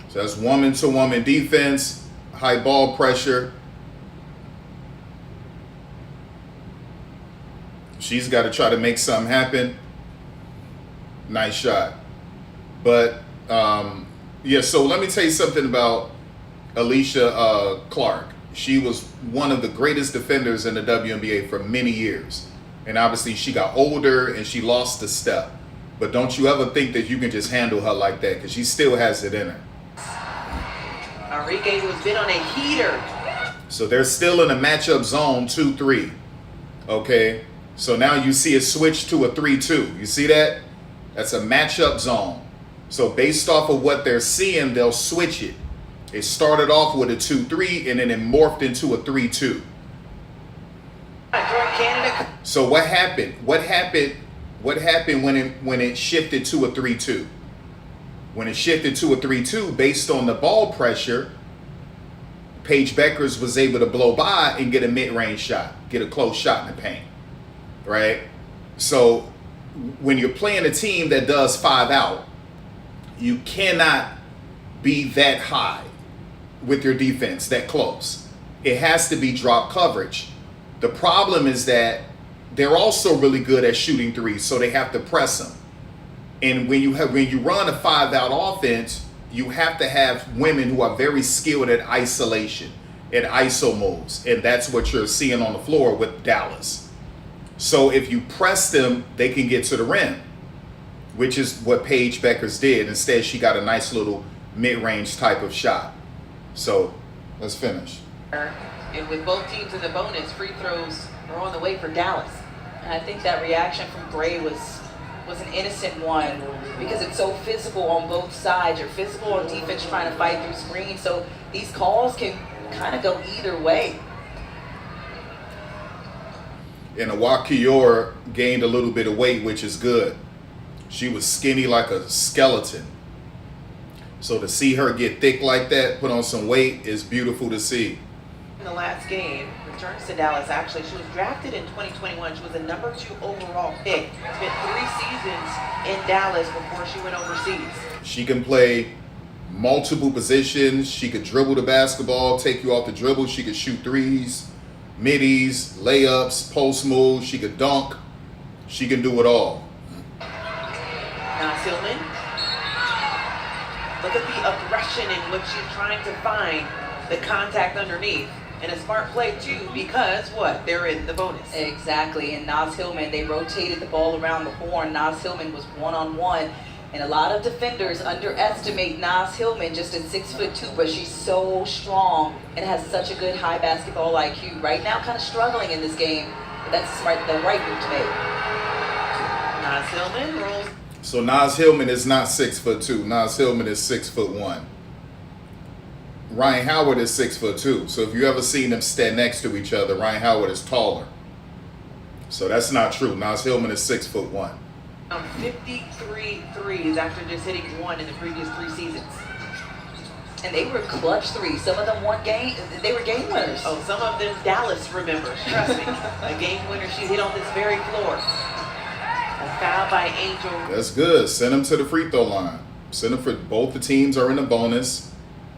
So that's woman-to-woman defense, high ball pressure. She's got to try to make something happen. Nice shot. But, yeah, so let me tell you something about Alicia Clark. She was one of the greatest defenders in the WNBA for many years. And obviously she got older and she lost a step. But don't you ever think that you can just handle her like that, because she still has it in her. Enrique, who's been on a heater. So they're still in a matchup zone 2-3. Okay? So now you see it switch to a 3-2. You see that? That's a matchup zone. So based off of what they're seeing, they'll switch it. It started off with a 2-3 and then it morphed into a 3-2. So what happened? What happened when it shifted to a 3-2? When it shifted to a 3-2, based on the ball pressure, Paige Beckers was able to blow by and get a mid-range shot, get a close shot in the paint, right? So when you're playing a team that does 5 out, you cannot be that high with your defense, that close. It has to be drop coverage. The problem is that they're also really good at shooting threes, so they have to press them. And when you run a 5-out offense, you have to have women who are very skilled at isolation, at ISO moves. And that's what you're seeing on the floor with Dallas. So if you press them, they can get to the rim, which is what Paige Beckers did. Instead, she got a nice little mid-range type of shot. So let's finish. And with both teams in the bonus, free throws are on the way for Dallas. I think that reaction from Gray was was an innocent one because it's so physical on both sides. You're physical on defense trying to fight through screens, so these calls can kind of go either way. And Awakior gained a little bit of weight, which is good. She was skinny like a skeleton. So to see her get thick like that, put on some weight, is beautiful to see. In the last game, returns to Dallas. Actually, she was drafted in 2021. She was a number 2 overall pick. Spent 3 seasons in Dallas before she went overseas. She can play multiple positions. She could dribble the basketball, take you off the dribble. She could shoot threes, middies, layups, post moves. She could dunk. She can do it all. Now Silman. Look at the aggression in which she's trying to find the contact underneath. And a smart play too, because what? They're in the bonus. Exactly, and Naz Hillman, they rotated the ball around the horn. Naz Hillman was one-on-one, and a lot of defenders underestimate Naz Hillman just at 6'2", but she's so strong and has such a good high basketball IQ. Right now, kind of struggling in this game, but that's the right move to make. Naz Hillman rolls. So Naz Hillman is not 6'2". Naz Hillman is 6'1". Ryan Howard is 6'2". So if you ever seen them stand next to each other, Ryan Howard is taller. So that's not true. Naz Hillman is 6'1". 53 threes after just hitting 1 in the previous 3 seasons. And they were clutch threes. Some of them they were game winners. Oh, some of them Dallas remembers. Trust me. A game winner she hit on this very floor. A foul by Angel. That's good. Send them to the free throw line. Send them for both the teams are in the bonus.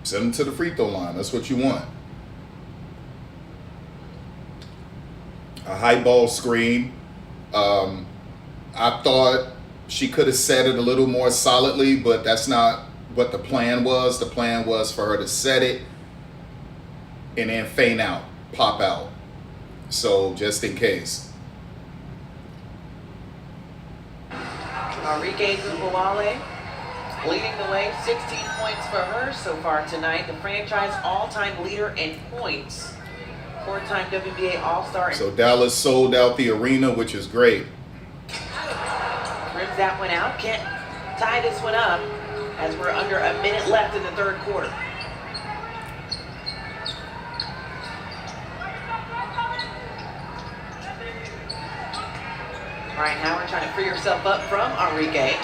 Send them to the free throw line. That's what you want. A high ball screen. I thought she could have set it a little more solidly, but that's not what the plan was. The plan was for her to set it and then feint out, pop out. So just in case. Enrique Gubawale leading the way, 16 points for her so far tonight. The franchise all-time leader in points. 4-time WNBA All-Star. So Dallas sold out the arena, which is great. Rims that one out. Can't tie this one up as we're under a minute left in the third quarter. Ryan Howard trying to free herself up from Enrique.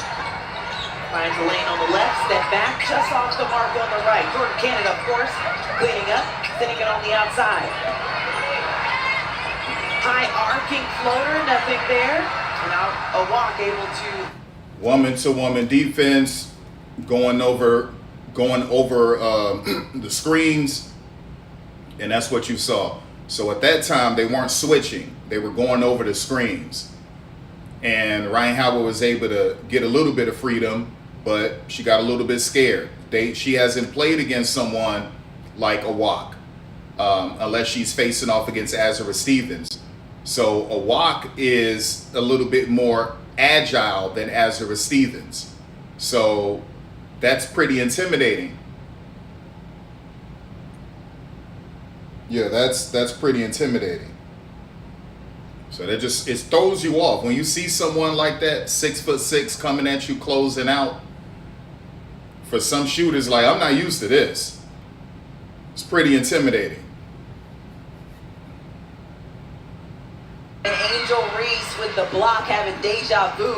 Finds a lane on the left, step back, just off the mark on the right. Jordan Canada, of course, cleaning up, sending it on the outside. High arcing floater, nothing there. And now a walk able to. Woman-to-woman defense, going over the screens, and that's what you saw. So at that time, they weren't switching. They were going over the screens. And Ryan Howard was able to get a little bit of freedom, but she got a little bit scared. She hasn't played against someone like Awak, unless she's facing off against Azura Stevens. So Awak is a little bit more agile than Azura Stevens. So that's pretty intimidating. Yeah, that's pretty intimidating. So it throws you off. When you see someone like that, 6'6", coming at you, closing out, for some shooters, like, I'm not used to this. It's pretty intimidating. And Angel Reese with the block having deja vu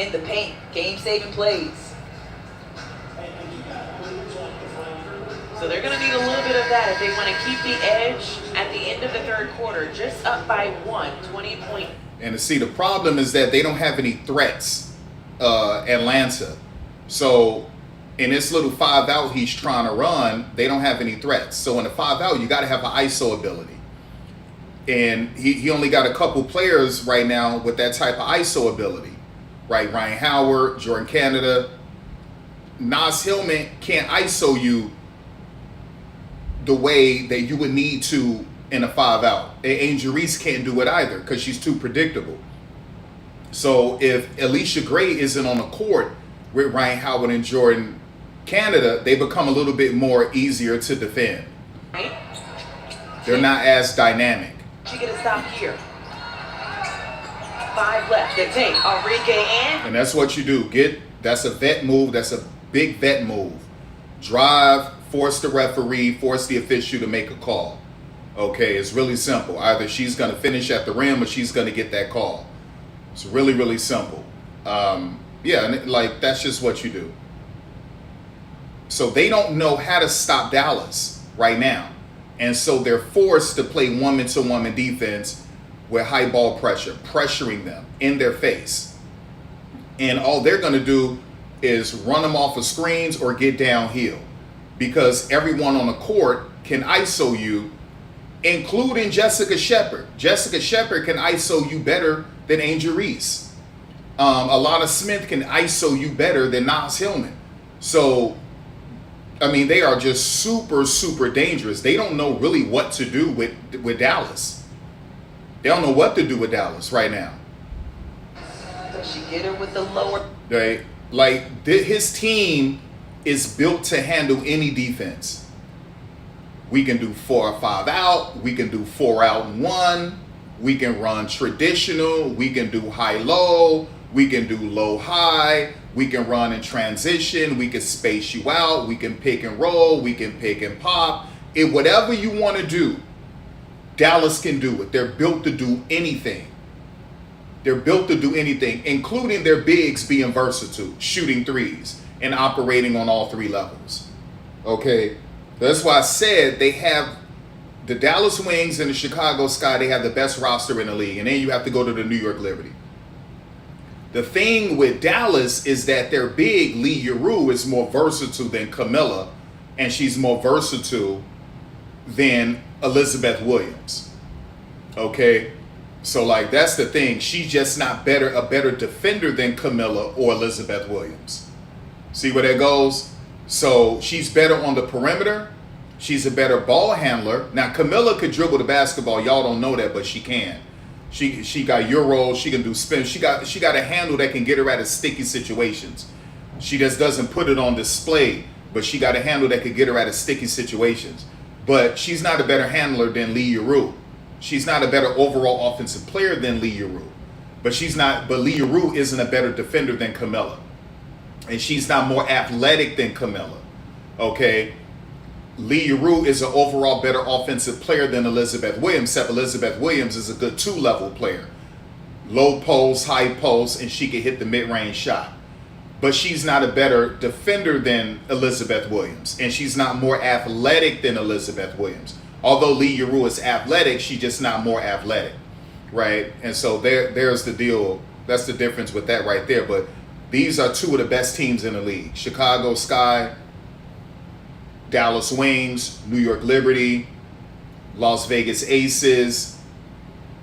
in the paint. Game-saving plays. So they're going to need a little bit of that if they want to keep the edge at the end of the third quarter. Just up by 20 points. And to see, the problem is that they don't have any threats, Atlanta. So in this little 5-out he's trying to run, they don't have any threats. So in a 5-out, you got to have an ISO ability. And he only got a couple players right now with that type of ISO ability, right? Ryan Howard, Jordan Canada. Naz Hillman can't ISO you the way that you would need to in a 5-out. Angel Reese can't do it either because she's too predictable. So if Alicia Gray isn't on the court with Ryan Howard and Jordan Canada, they become a little bit more easier to defend. Right? They're not as dynamic. She get a stop here. 5 left to take. Enrique And that's what you do. That's a vet move. That's a big vet move. Drive, force the referee, force the official to make a call. Okay, it's really simple. Either she's going to finish at the rim or she's going to get that call. It's really, really simple. Yeah, and like that's just what you do. So they don't know how to stop Dallas right now. And so they're forced to play woman-to-woman defense with high ball pressure, pressuring them in their face. And all they're going to do is run them off of screens or get downhill, because everyone on the court can ISO you, including Jessica Shepard. Jessica Shepard can ISO you better than Angel Reese. Alana Smith can ISO you better than Naz Hillman. So, I mean, they are just super, super dangerous. They don't know really what to do with Dallas. They don't know what to do with Dallas right now. Does she get her with the lower? Right? Like, his team is built to handle any defense. We can do 4 or 5 out. We can do 4 out and 1. We can run traditional. We can do high-low. We can do low-high. We can run in transition. We can space you out. We can pick and roll. We can pick and pop. Whatever you want to do, Dallas can do it. They're built to do anything. They're built to do anything, including their bigs being versatile, shooting threes, and operating on all 3 levels. Okay? That's why I said they have the Dallas Wings and the Chicago Sky, they have the best roster in the league. And then you have to go to the New York Liberty. The thing with Dallas is that their big, Lee Yarou, is more versatile than Camilla, and she's more versatile than Elizabeth Williams. Okay? So, like, that's the thing. She's just not a better defender than Camilla or Elizabeth Williams. See where that goes? So, she's better on the perimeter. She's a better ball handler. Now, Camilla could dribble the basketball. Y'all don't know that, but she can. She got Euro. She can do spin. She got a handle that can get her out of sticky situations. She just doesn't put it on display, but she got a handle that could get her out of sticky situations. But she's not a better handler than Lee Yarou. She's not a better overall offensive player than Lee Yarou. But Lee Yarou isn't a better defender than Camilla. And she's not more athletic than Camilla. Okay? Lee Yarou is an overall better offensive player than Elizabeth Williams, except Elizabeth Williams is a good 2-level player. Low post, high post, and she can hit the mid-range shot. But she's not a better defender than Elizabeth Williams. And she's not more athletic than Elizabeth Williams. Although Lee Yarou is athletic, she's just not more athletic, right? And so there's the deal. That's the difference with that right there. But these are 2 of the best teams in the league. Chicago Sky, Dallas Wings, New York Liberty, Las Vegas Aces,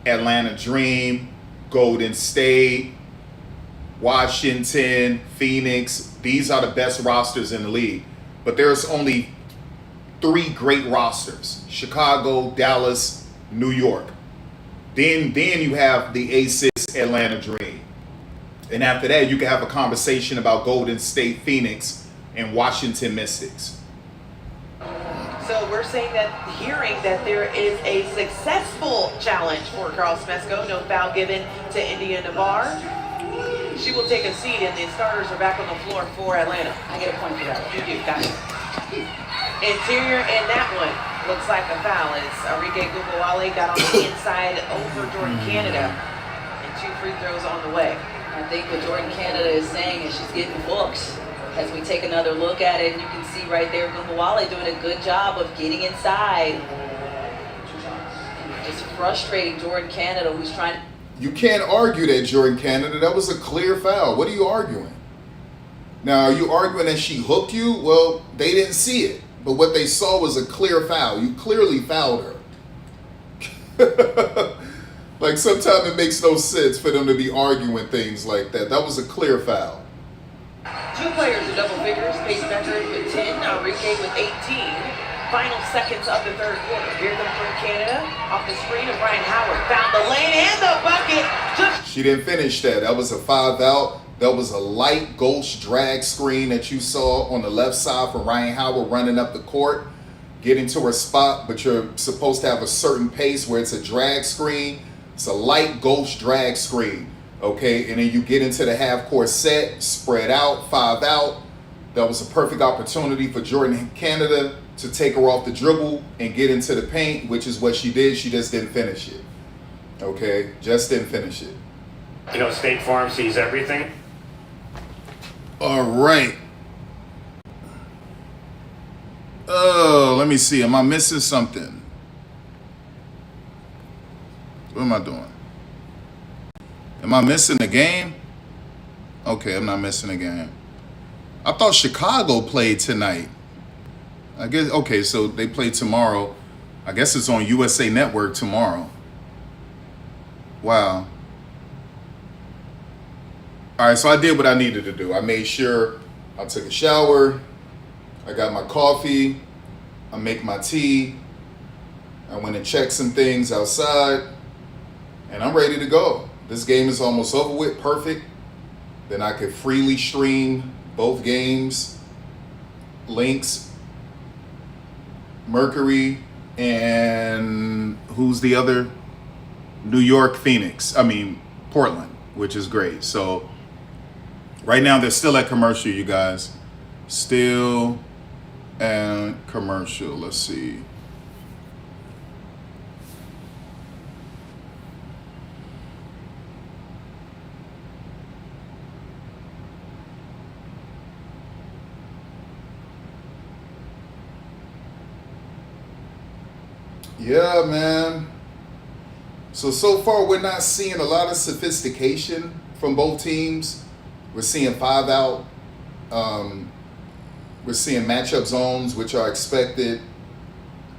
Atlanta Dream, Golden State, Washington, Phoenix. These are the best rosters in the league. But there's only 3 great rosters: Chicago, Dallas, New York. Then you have the Aces, Atlanta Dream. And after that, you can have a conversation about Golden State, Phoenix, and Washington Mystics. So we're hearing that there is a successful challenge for Carl Smesco. No foul given to India Navarre. She will take a seat, and the starters are back on the floor for Atlanta. I get a point for that. You do, got it. Interior, and that one looks like a foul as Enrique Gugawale got on the inside over Jordan Canada. And 2 free throws on the way. I think what Jordan Canada is saying is she's getting booked. As we take another look at it, you can see right there Gugawale doing a good job of getting inside. And just frustrating Jordan Canada, who's trying to... You can't argue that, Jordan Canada. That was a clear foul. What are you arguing? Now, are you arguing that she hooked you? Well, they didn't see it. But what they saw was a clear foul. You clearly fouled her. Like, sometimes it makes no sense for them to be arguing things like that. That was a clear foul. 2 players in double figures. Pace Beckert with 10, Enrique with 18. Final seconds of the 3rd quarter. Here comes from Canada. Off the screen of Ryan Howard. Found the lane and the bucket. She didn't finish that. That was a 5 out. That was a light ghost drag screen that you saw on the left side from Ryan Howard running up the court, getting to her spot, but you're supposed to have a certain pace where it's a drag screen. It's a light ghost drag screen. Okay, and then you get into the half-court set, spread out, 5 out. That was a perfect opportunity for Jordan Canada to take her off the dribble and get into the paint, which is what she did. She just didn't finish it. Okay, just didn't finish it. You know, State Farm sees everything. All right. Oh, let me see. Am I missing something? What am I doing? Am I missing the game? Okay, I'm not missing the game. I thought Chicago played tonight. I guess, okay, so they play tomorrow. I guess it's on USA Network tomorrow. Wow. All right, so I did what I needed to do. I made sure I took a shower. I got my coffee. I make my tea. I went and checked some things outside. And I'm ready to go. This game is almost over with, perfect. Then I could freely stream both games. Lynx, Mercury, and who's the other? New York, Phoenix. I mean, Portland, which is great. So right now they're still at commercial, you guys. Still at commercial. Let's see. Yeah, man. So far we're not seeing a lot of sophistication from both teams. We're seeing 5 out. We're seeing matchup zones, which are expected.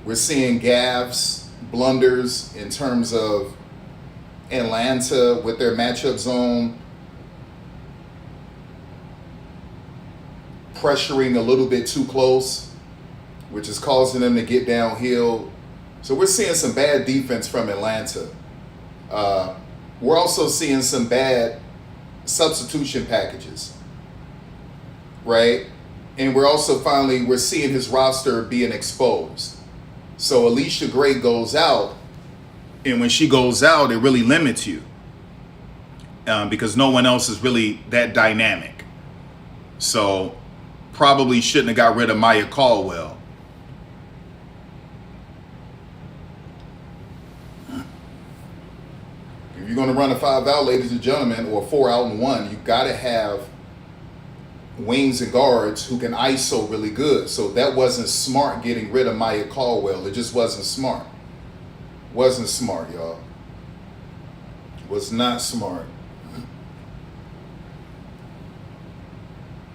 We're seeing gaffes, blunders in terms of Atlanta with their matchup zone, pressuring a little bit too close, which is causing them to get downhill. So we're seeing some bad defense from Atlanta. We're also seeing some bad substitution packages, right? And we're also we're seeing his roster being exposed. So Alicia Gray goes out, and when she goes out, it really limits you because no one else is really that dynamic. So probably shouldn't have got rid of Maya Caldwell. If you're going to run a 5 out, ladies and gentlemen, or 4 out and 1, you got to have wings and guards who can ISO really good. So that wasn't smart getting rid of Maya Caldwell. It just wasn't smart. Wasn't smart, y'all. Was not smart.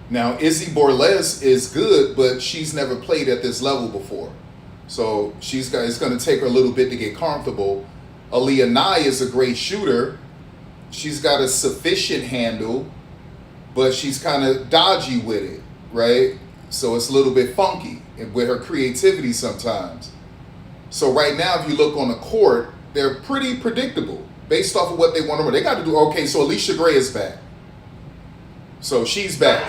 Now, Izzy Borles is good, but she's never played at this level before. So it's going to take her a little bit to get comfortable. Aaliyah Nye is a great shooter. She's got a sufficient handle, but she's kind of dodgy with it, right? So it's a little bit funky with her creativity sometimes. So right now, if you look on the court, they're pretty predictable based off of what they want to run. They got to do, okay, so Alicia Gray is back. So she's back.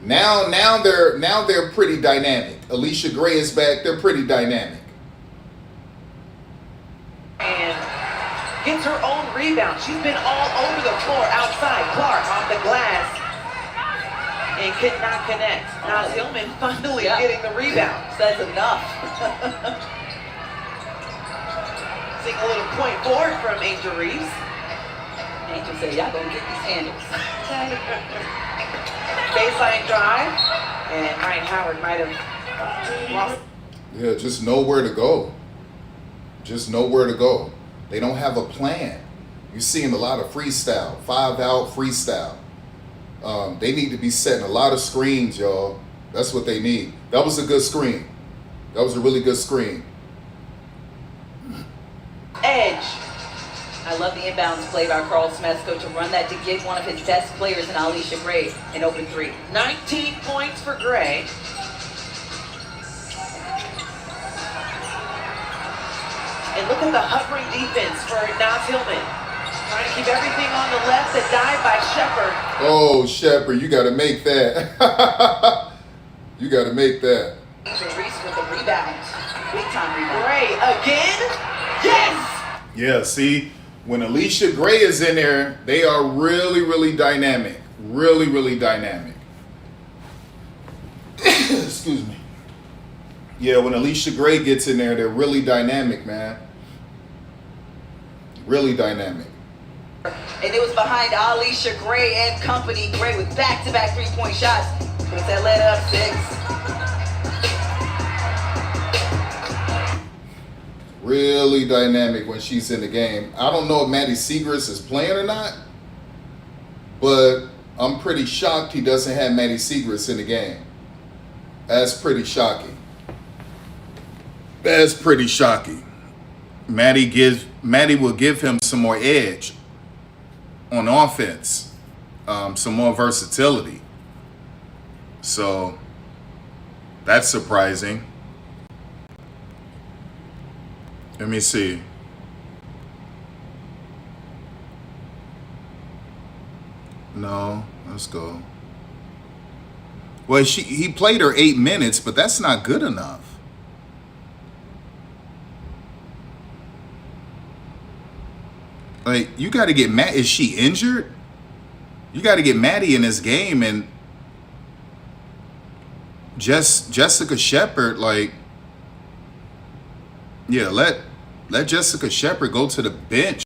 Now they're pretty dynamic. Alicia Gray is back. They're pretty dynamic. And gets her own rebound. She's been all over the floor outside. Clark off the glass and could not connect. Naz Hillman finally getting the rebound. Says enough. Seeing a little point forward from Angel Reeves. Angel said, y'all gonna get these handles. Baseline drive, and Ryan Howard might have lost. Yeah, just know where to go. Just know where to go. They don't have a plan. You're seeing a lot of freestyle, 5 out freestyle. They need to be setting a lot of screens, y'all. That's what they need. That was a good screen. That was a really good screen. Edge. I love the inbounds play by Carl Smethko to run that to get one of his best players in Alicia Gray in open 3. 19 points for Gray. And look at the hovering defense for Naz Hillman. Trying to keep everything on the left. The dive by Shepard. Oh, Shepard, you got to make that. You got to make that. Angel Reese with the rebound. Big time rebound. Gray again. Yes! Yeah, see, When Alicia Gray is in there, they are really, really dynamic. Really, really dynamic. Excuse me. Yeah, when Alicia Gray gets in there, they're really dynamic, man. Really dynamic. And it was behind Alicia Gray and company. Gray with back-to-back three-point shots. Puts Atlanta up 6. Really dynamic when she's in the game. I don't know if Maddie Segrist is playing or not, but I'm pretty shocked he doesn't have Maddie Segrist in the game. That's pretty shocking. That's pretty shocking. Maddie will give him some more edge on offense, some more versatility. So that's surprising. Let me see. No, let's go. Well, he played her 8 minutes, but that's not good enough. Like, you got to get Matt. Is she injured? You got to get Maddie in this game, and Jessica Shepard, like, yeah, let Jessica Shepard go to the bench.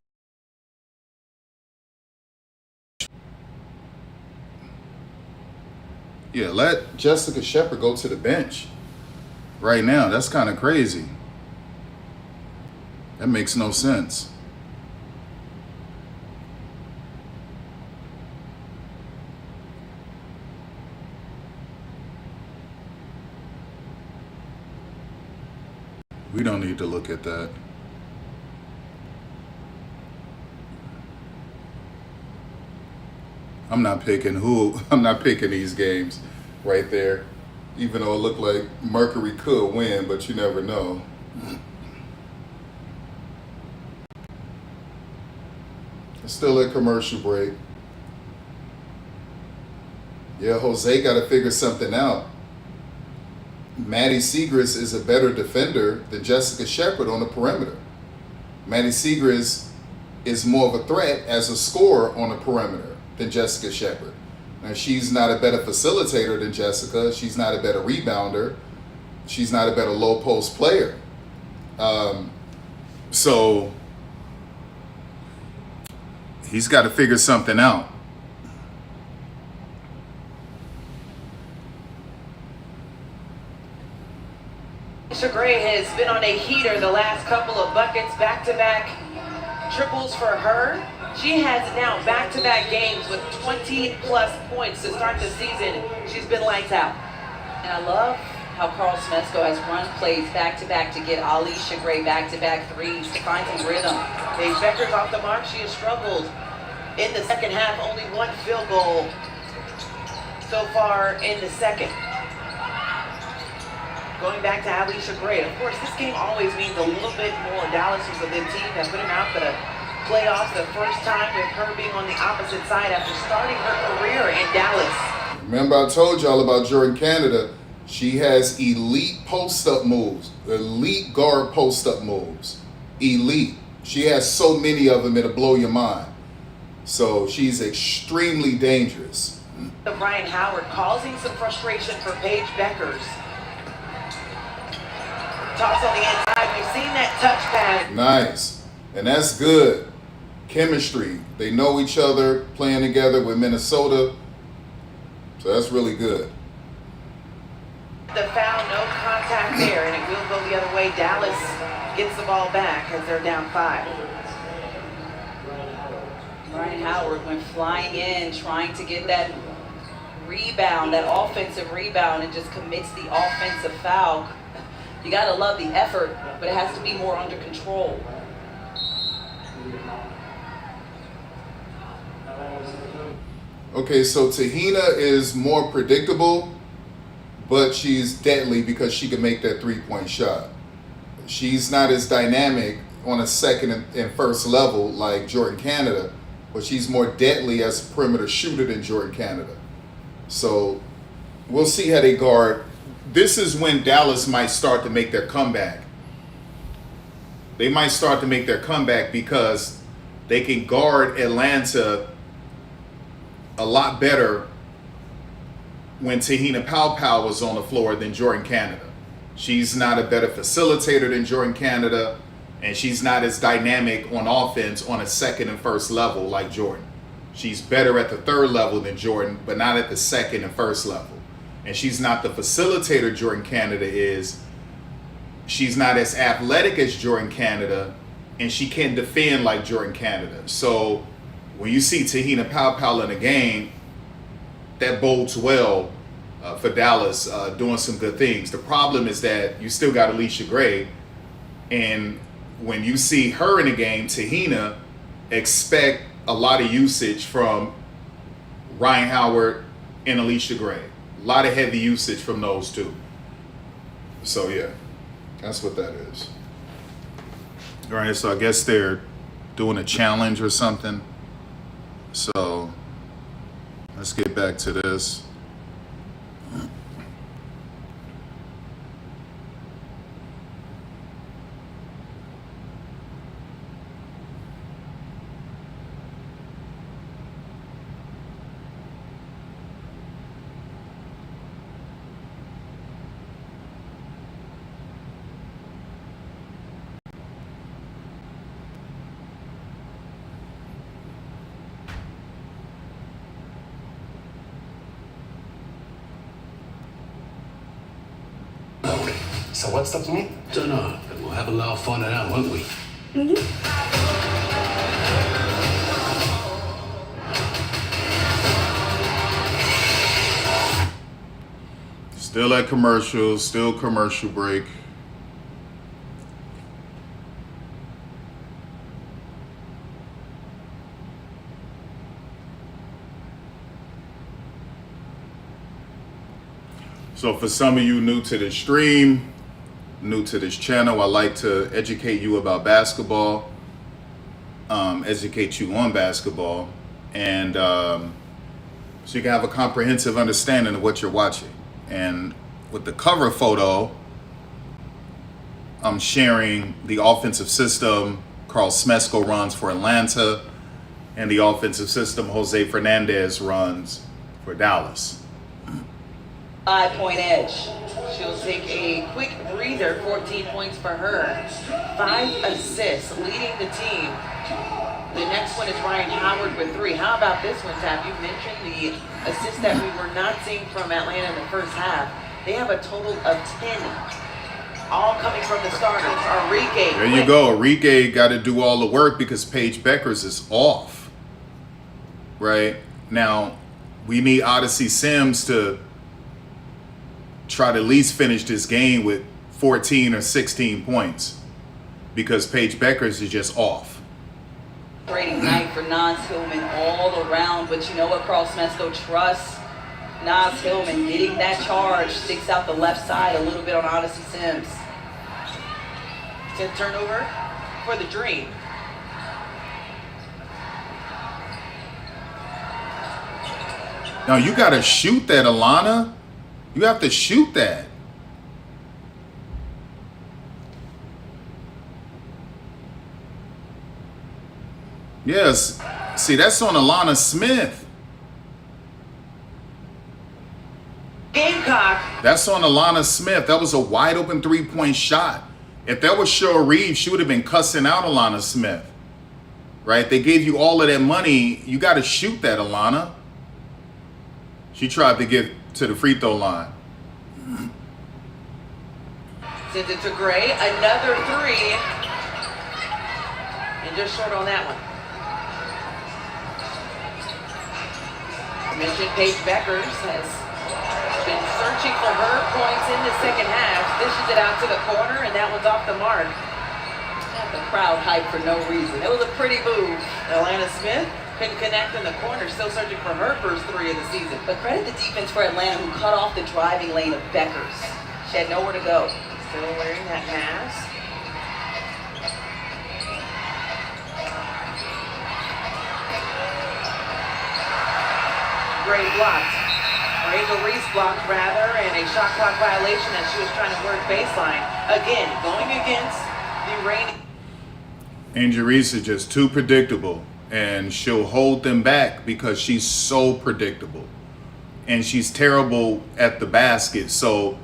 Yeah, let Jessica Shepard go to the bench right now. That's kind of crazy. That makes no sense. We don't need to look at that. I'm not picking these games right there, even though it looked like Mercury could win, but you never know. It's still a commercial break. Yeah, Jose got to figure something out. Maddie Segrist is a better defender than Jessica Shepard on the perimeter. Maddie Segrist is more of a threat as a scorer on the perimeter than Jessica Shepard. Now, she's not a better facilitator than Jessica. She's not a better rebounder. She's not a better low post player. So he's got to figure something out. Alicia Gray has been on a heater the last couple of buckets, back-to-back triples for her. She has now back-to-back games with 20-plus points to start the season. She's been lights out. And I love how Carl Smesco has run plays back-to-back to get Alicia Gray back-to-back threes to find some rhythm. Paige Becker's off the mark. She has struggled in the second half. Only one field goal so far in the second. Going back to Alicia Gray. Of course, this game always means a little bit more. Dallas was a good team that put him out for the playoffs the first time, with her being on the opposite side after starting her career in Dallas. Remember, I told y'all about Jordan Canada. She has elite post-up moves, elite guard post-up moves, elite. She has so many of them, it'll blow your mind. So she's extremely dangerous. Ryan Howard causing some frustration for Paige Beckers. Toss on the inside. We've seen that touch pass. Nice. And that's good. Chemistry. They know each other, playing together with Minnesota. So that's really good. The foul, no contact there, and it will go the other way. Dallas gets the ball back as they're down 5. Ryan Howard went flying in, trying to get that rebound, that offensive rebound, and just commits the offensive foul. You gotta love the effort, but it has to be more under control. Okay, so Tahina is more predictable, but she's deadly because she can make that three-point shot. She's not as dynamic on a second and first level like Jordan Canada, but she's more deadly as a perimeter shooter than Jordan Canada. So we'll see how they guard. This is when Dallas might start to make their comeback. They might start to make their comeback because they can guard Atlanta a lot better when Tahina Paopao was on the floor than Jordan Canada. She's not a better facilitator than Jordan Canada, and she's not as dynamic on offense on a second and first level like Jordan. She's better at the third level than Jordan, but not at the second and first level. And she's not the facilitator Jordan Canada is. She's not as athletic as Jordan Canada, and she can't defend like Jordan Canada. So when you see Tahina Paopao in a game, that bodes well for Dallas doing some good things. The problem is that you still got Alicia Gray, and when you see her in a game, Tahina, expect a lot of usage from Ryan Howard and Alicia Gray. A lot of heavy usage from those two. So yeah, that's what that is. All right, so I guess they're doing a challenge or something. So let's get back to this. So what's the plan? Don't know, but we'll have a lot of fun at that, won't we? Still at commercials, still commercial break. So for some of you new to the stream, new to this channel, I like to educate you about basketball, educate you on basketball, and so you can have a comprehensive understanding of what you're watching. And with the cover photo, I'm sharing the offensive system Carl Smesco runs for Atlanta and the offensive system Jose Fernandez runs for Dallas. 5-point edge. She'll take a quick breather, 14 points for her. 5 assists, leading the team. The next one is Ryan Howard with 3. How about this one, Tab? You mentioned the assists that we were not seeing from Atlanta in the first half. They have a total of 10, all coming from the starters. Enrique. There you go. Enrique got to do all the work because Paige Beckers is off. Right? Now, we need Odyssey Sims to try to at least finish this game with 14 or 16 points because Paige Beckers is just off. Great night for Nas Hillman all around, but you know what Carl Smesco trusts? Nas Hillman getting that charge, sticks out the left side a little bit on Odyssey Sims. 10th turnover for the Dream. Now you got to shoot that, Alana. You have to shoot that. Yes. See, that's on Alana Smith. Gamecock. That's on Alana Smith. That was a wide open 3-point shot. If that was Cheryl Reeves, she would have been cussing out Alana Smith. Right? They gave you all of that money. You got to shoot that, Alana. She tried to get to the free throw line. Sends it to Gray. Another 3. And just short on that one. I mentioned Paige Beckers has been searching for her points in the second half. Dishes it out to the corner, and that one's off the mark. Got the crowd hyped for no reason. It was a pretty move. Atlanta Smith couldn't connect in the corner, still searching for her first 3 of the season. But credit the defense for Atlanta who cut off the driving lane of Beckers. She had nowhere to go. Still wearing that mask. Gray blocked. Or Angel Reese blocked, rather, and a shot clock violation as she was trying to work baseline. Again, going against the reigning. Angel Reese is just too predictable, and she'll hold them back because she's so predictable, and she's terrible at the basket. So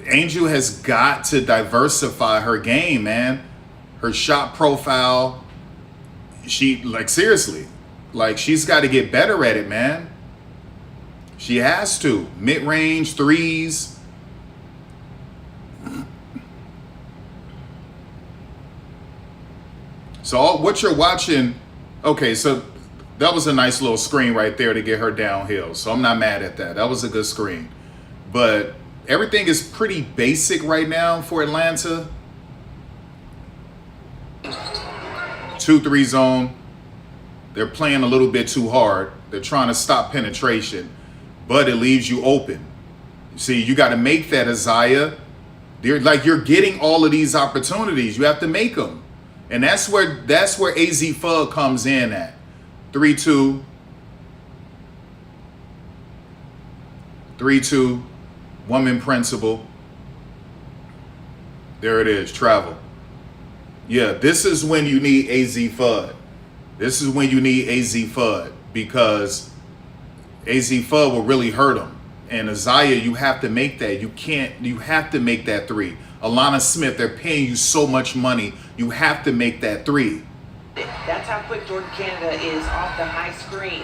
Angel has got to diversify her game, man. Her shot profile, seriously, she's got to get better at it, man. She has to. Mid-range threes. So what you're watching, okay, so that was a nice little screen right there to get her downhill. So I'm not mad at that. That was a good screen. But everything is pretty basic right now for Atlanta. 2-3 zone. They're playing a little bit too hard. They're trying to stop penetration, but it leaves you open. See, you got to make that, Isaiah. You're getting all of these opportunities. You have to make them. And that's where AZ Fug comes in at. 3-2. 3-2. Woman principle. There it is. Travel. Yeah, this is when you need AZ Fud. This is when you need AZ Fud, because AZ Fud will really hurt them. And Isaiah, you have to make that. You have to make that three. Alana Smith, they're paying you so much money. You have to make that three. That's how quick Jordan Canada is off the high screen.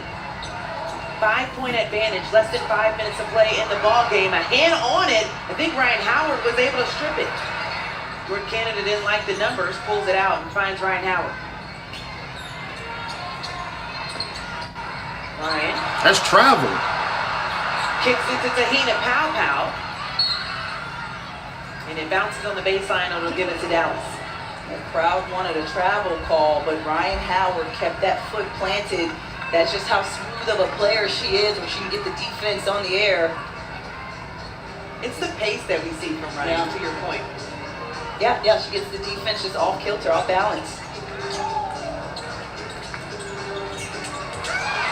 5-point advantage, less than 5 minutes of play in the ball game. A hand on it. I think Ryan Howard was able to strip it. Jordan Canada didn't like the numbers, pulls it out and finds Ryan Howard. Ryan. That's travel. Kicks it to Tahina Pow. And it bounces on the baseline, and it'll give it to Dallas. The crowd wanted a travel call, but Ryan Howard kept that foot planted. That's just how smooth of a player she is when she can get the defense on the air. It's the pace that we see from Ryan, to your point. Yeah, she gets the defense just off kilter, off balance.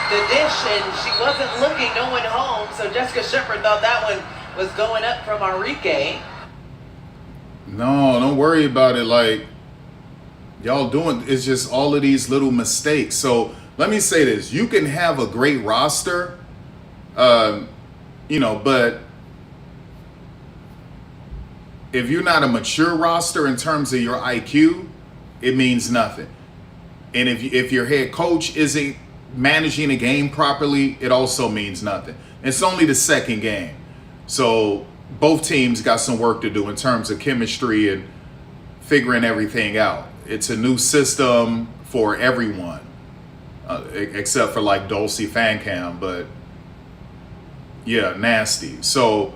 The dish, and she wasn't looking, no one home, so Jessica Shepard thought that one was going up from Enrique. No, don't worry about it. Y'all doing, it's just all of these little mistakes. So let me say this. You can have a great roster, but if you're not a mature roster in terms of your IQ, it means nothing. And if your head coach isn't managing a game properly, it also means nothing. It's only the second game. So both teams got some work to do in terms of chemistry and figuring everything out. It's a new system for everyone, except for Dulcie Fancam, but yeah, nasty. So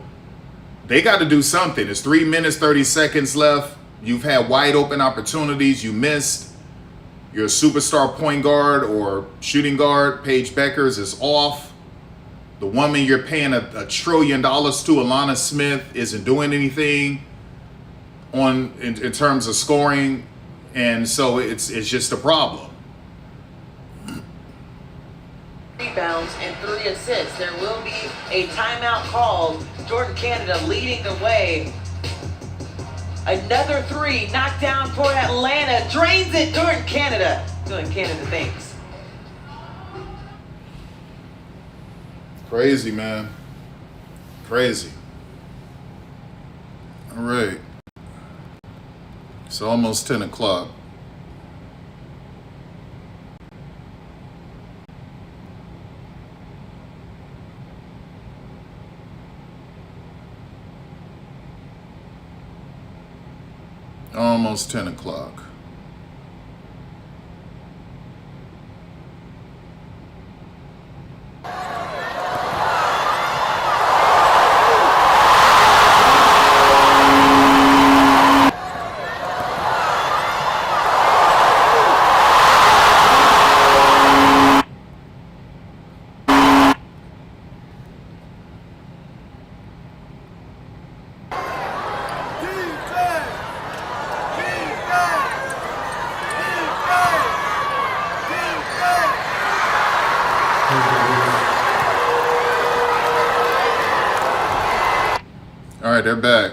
they got to do something. It's 3 minutes, 30 seconds left. You've had wide open opportunities. You missed. Your superstar point guard or shooting guard, Paige Beckers, is off. The woman you're paying $1 trillion to, Alana Smith, isn't doing anything in terms of scoring. And so it's just a problem. Rebounds and 3 assists. There will be a timeout called. Jordan Canada leading the way. Another 3 knocked down for Atlanta. Drains it. Jordan Canada doing Canada things. Crazy, man. Crazy. All right. It's almost 10 o'clock. Almost 10 o'clock. All right, they're back.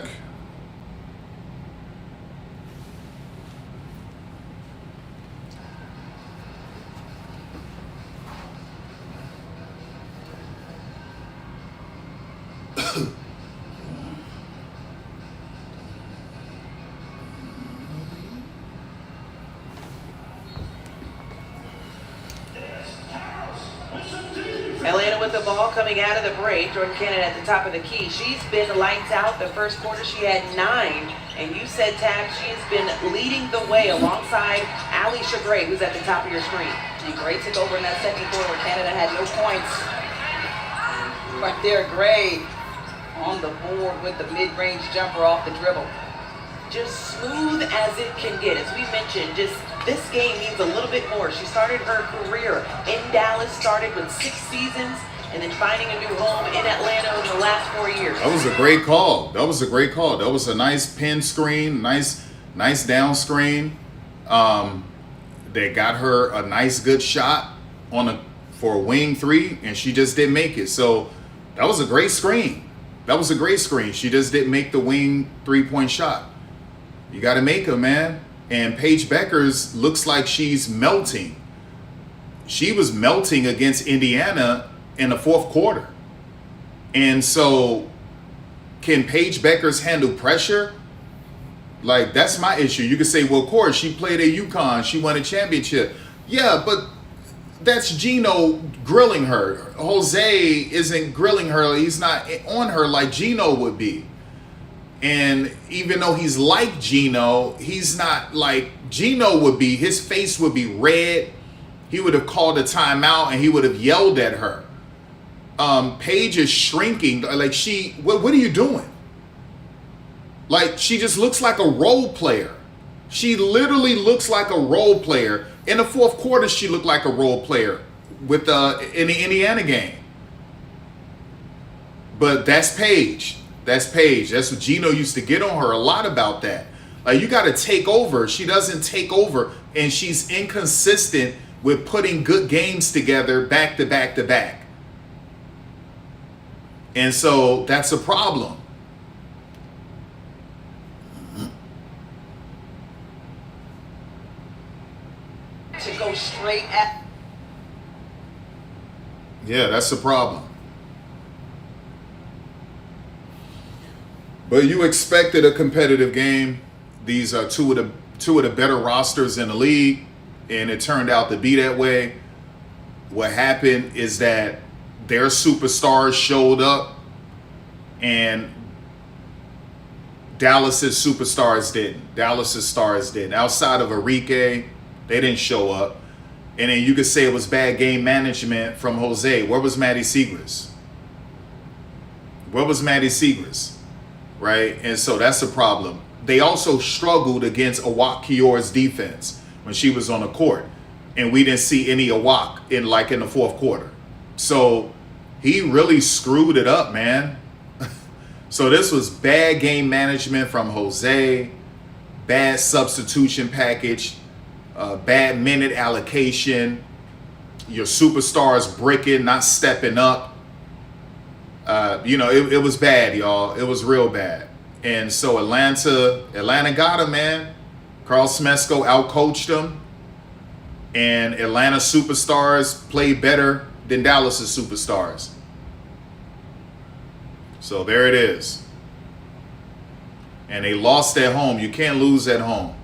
Atlanta with the ball coming out of the break. Jordan Cannon at the top of the key. She's been lights out. The first quarter she had 9. And you said, Tab, she has been leading the way alongside Alicia Gray, who's at the top of your screen. And Gray took over in that second quarter where Canada had no points. Right there, Gray on the board with the mid-range jumper off the dribble. Just smooth as it can get. As we mentioned, just this game needs a little bit more. She started her career in Dallas, started with 6 seasons, and then finding a new home in Atlanta over the last 4 years. That was a great call. That was a great call. That was a nice pin screen, nice down screen. They got her a nice good shot for a wing 3, and she just didn't make it. So that was a great screen. That was a great screen. She just didn't make the wing 3-point shot. You got to make her, man. And Paige Beckers looks like she's melting. She was melting against Indiana in the fourth quarter. And so can Paige Beckers handle pressure? Like, that's my issue. You could say, well, of course, she played at UConn. She won a championship. Yeah, but that's Gino grilling her. Jose isn't grilling her. He's not on her like Gino would be. And even though he's like Gino, he's not like Gino would be. His face would be red. He would have called a timeout and he would have yelled at her. Paige is shrinking. Like, what are you doing? Like, she just looks like a role player. She literally looks like a role player. In the fourth quarter, she looked like a role player with in the Indiana game. But that's Paige. That's Paige. That's what Gino used to get on her a lot about that. Like, you got to take over. She doesn't take over, and she's inconsistent with putting good games together back to back to back. And so that's a problem. To go straight at. Yeah, that's the problem. But you expected a competitive game. These are two of the better rosters in the league, and it turned out to be that way. What happened is that their superstars showed up, and Dallas's superstars didn't. Dallas's stars didn't. Outside of Enrique, they didn't show up. And then you could say it was bad game management from Jose. Where was Maddie Segras? Where was Maddie Segras? Right? And so that's a problem. They also struggled against Awak Kior's defense when she was on the court. And we didn't see any Awak in the fourth quarter. So he really screwed it up, man. So this was bad game management from Jose, bad substitution package, bad minute allocation, your superstars bricking, not stepping up. It was bad, y'all. It was real bad. And so Atlanta got him, man. Carl Smesko outcoached them. And Atlanta superstars played better than Dallas's superstars. So there it is. And they lost at home. You can't lose at home.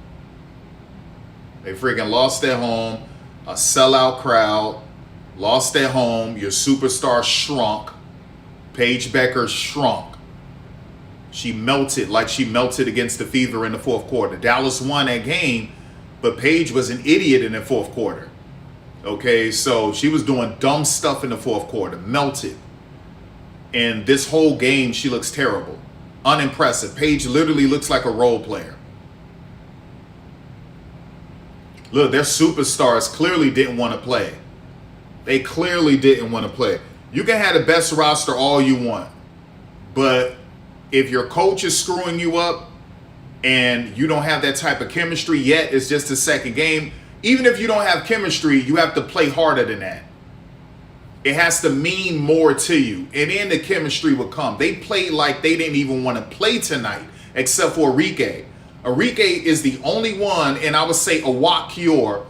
They freaking lost at home. A sellout crowd. Lost at home. Your superstar shrunk. Paige Becker shrunk. She melted like she melted against the Fever in the fourth quarter. Dallas won that game, but Paige was an idiot in the fourth quarter. Okay, so she was doing dumb stuff in the fourth quarter. Melted. And this whole game, she looks terrible. Unimpressive. Paige literally looks like a role player. Look, their superstars clearly didn't want to play. They clearly didn't want to play. You can have the best roster all you want, but if your coach is screwing you up and you don't have that type of chemistry yet, it's just the second game. Even if you don't have chemistry, you have to play harder than that. It has to mean more to you, and then the chemistry will come. They played like they didn't even want to play tonight, except for Enrique. Enrique is the only one, and I would say Awak Kior,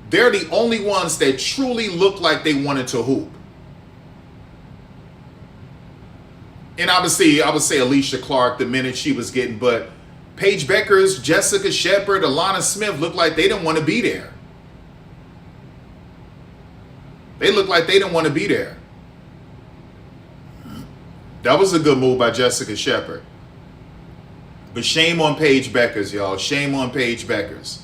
they're the only ones that truly look like they wanted to hoop. And obviously, I would say Alicia Clark the minute she was getting, but Paige Beckers, Jessica Shepard, Alana Smith looked like they didn't want to be there. They looked like they didn't want to be there. That was a good move by Jessica Shepard. But shame on Paige Beckers, y'all. Shame on Paige Beckers.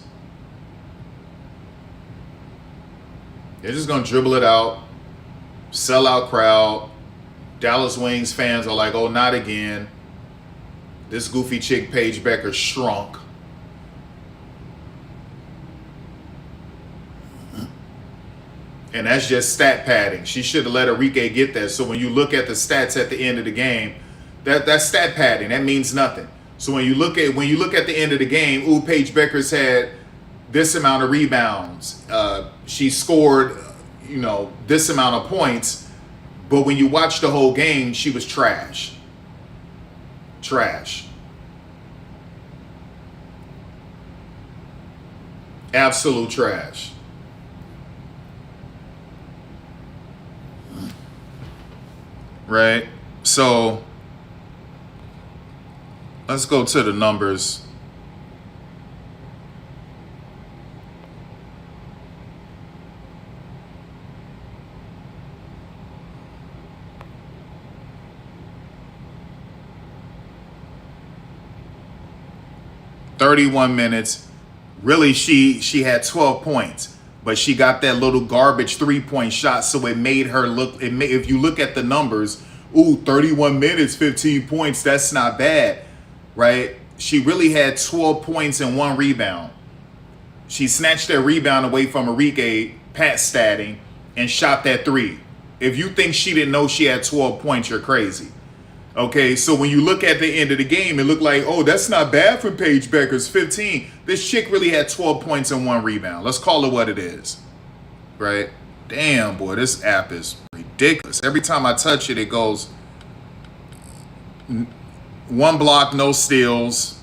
They're just going to dribble it out. Sellout crowd. Dallas Wings fans are like, oh, not again. This goofy chick, Paige Becker, shrunk. And that's just stat padding. She should have let Enrique get that. So when you look at the stats at the end of the game, that's stat padding. That means nothing. So when you look at the end of the game, ooh, Paige Beckers had this amount of rebounds. She scored, this amount of points. But when you watch the whole game, she was trash. Trash. Absolute trash. Right? So let's go to the numbers. "31 minutes. Really, she had 12 points, but she got that little garbage 3-point shot, so it made her look. If you look at the numbers, ooh, 31 minutes, 15 points. That's not bad, right? She really had 12 points and 1 rebound. She snatched that rebound away from Enrique, Pat statting, and shot that 3. If you think she didn't know she had 12 points, you're crazy. Okay, so when you look at the end of the game, it looked like, oh, that's not bad from Paige Beckers, 15. This chick really had 12 points and 1 rebound. Let's call it what it is, right? Damn, boy, this app is ridiculous. Every time I touch it, it goes 1 block, no steals,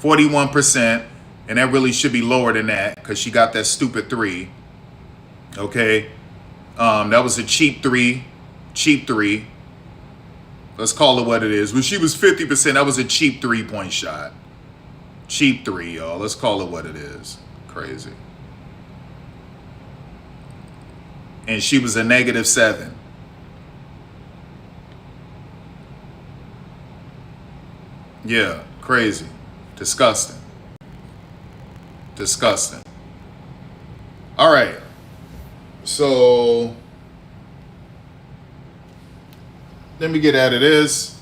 41%, and that really should be lower than that because she got that stupid 3, okay? That was a cheap 3. Let's call it what it is. When she was 50%, that was a cheap 3-point shot. Cheap 3, y'all. Let's call it what it is. Crazy. And she was a -7. Yeah, crazy. Disgusting. Disgusting. All right. So let me get out of this.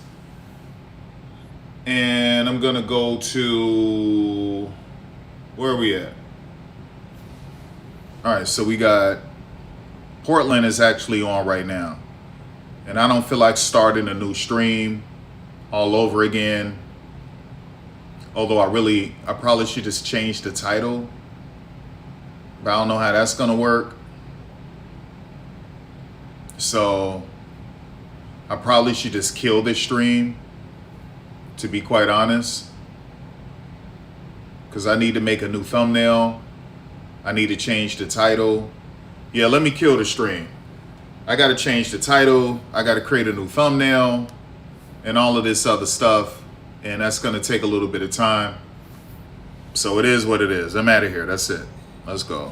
And I'm going to go to, where are we at? All right, so we got, Portland is actually on right now. And I don't feel like starting a new stream all over again. Although I probably should just change the title. But I don't know how that's going to work. So I probably should just kill this stream, to be quite honest. Because I need to make a new thumbnail. I need to change the title. Yeah, let me kill the stream. I got to change the title. I got to create a new thumbnail and all of this other stuff. And that's going to take a little bit of time. So it is what it is. I'm out of here. That's it. Let's go.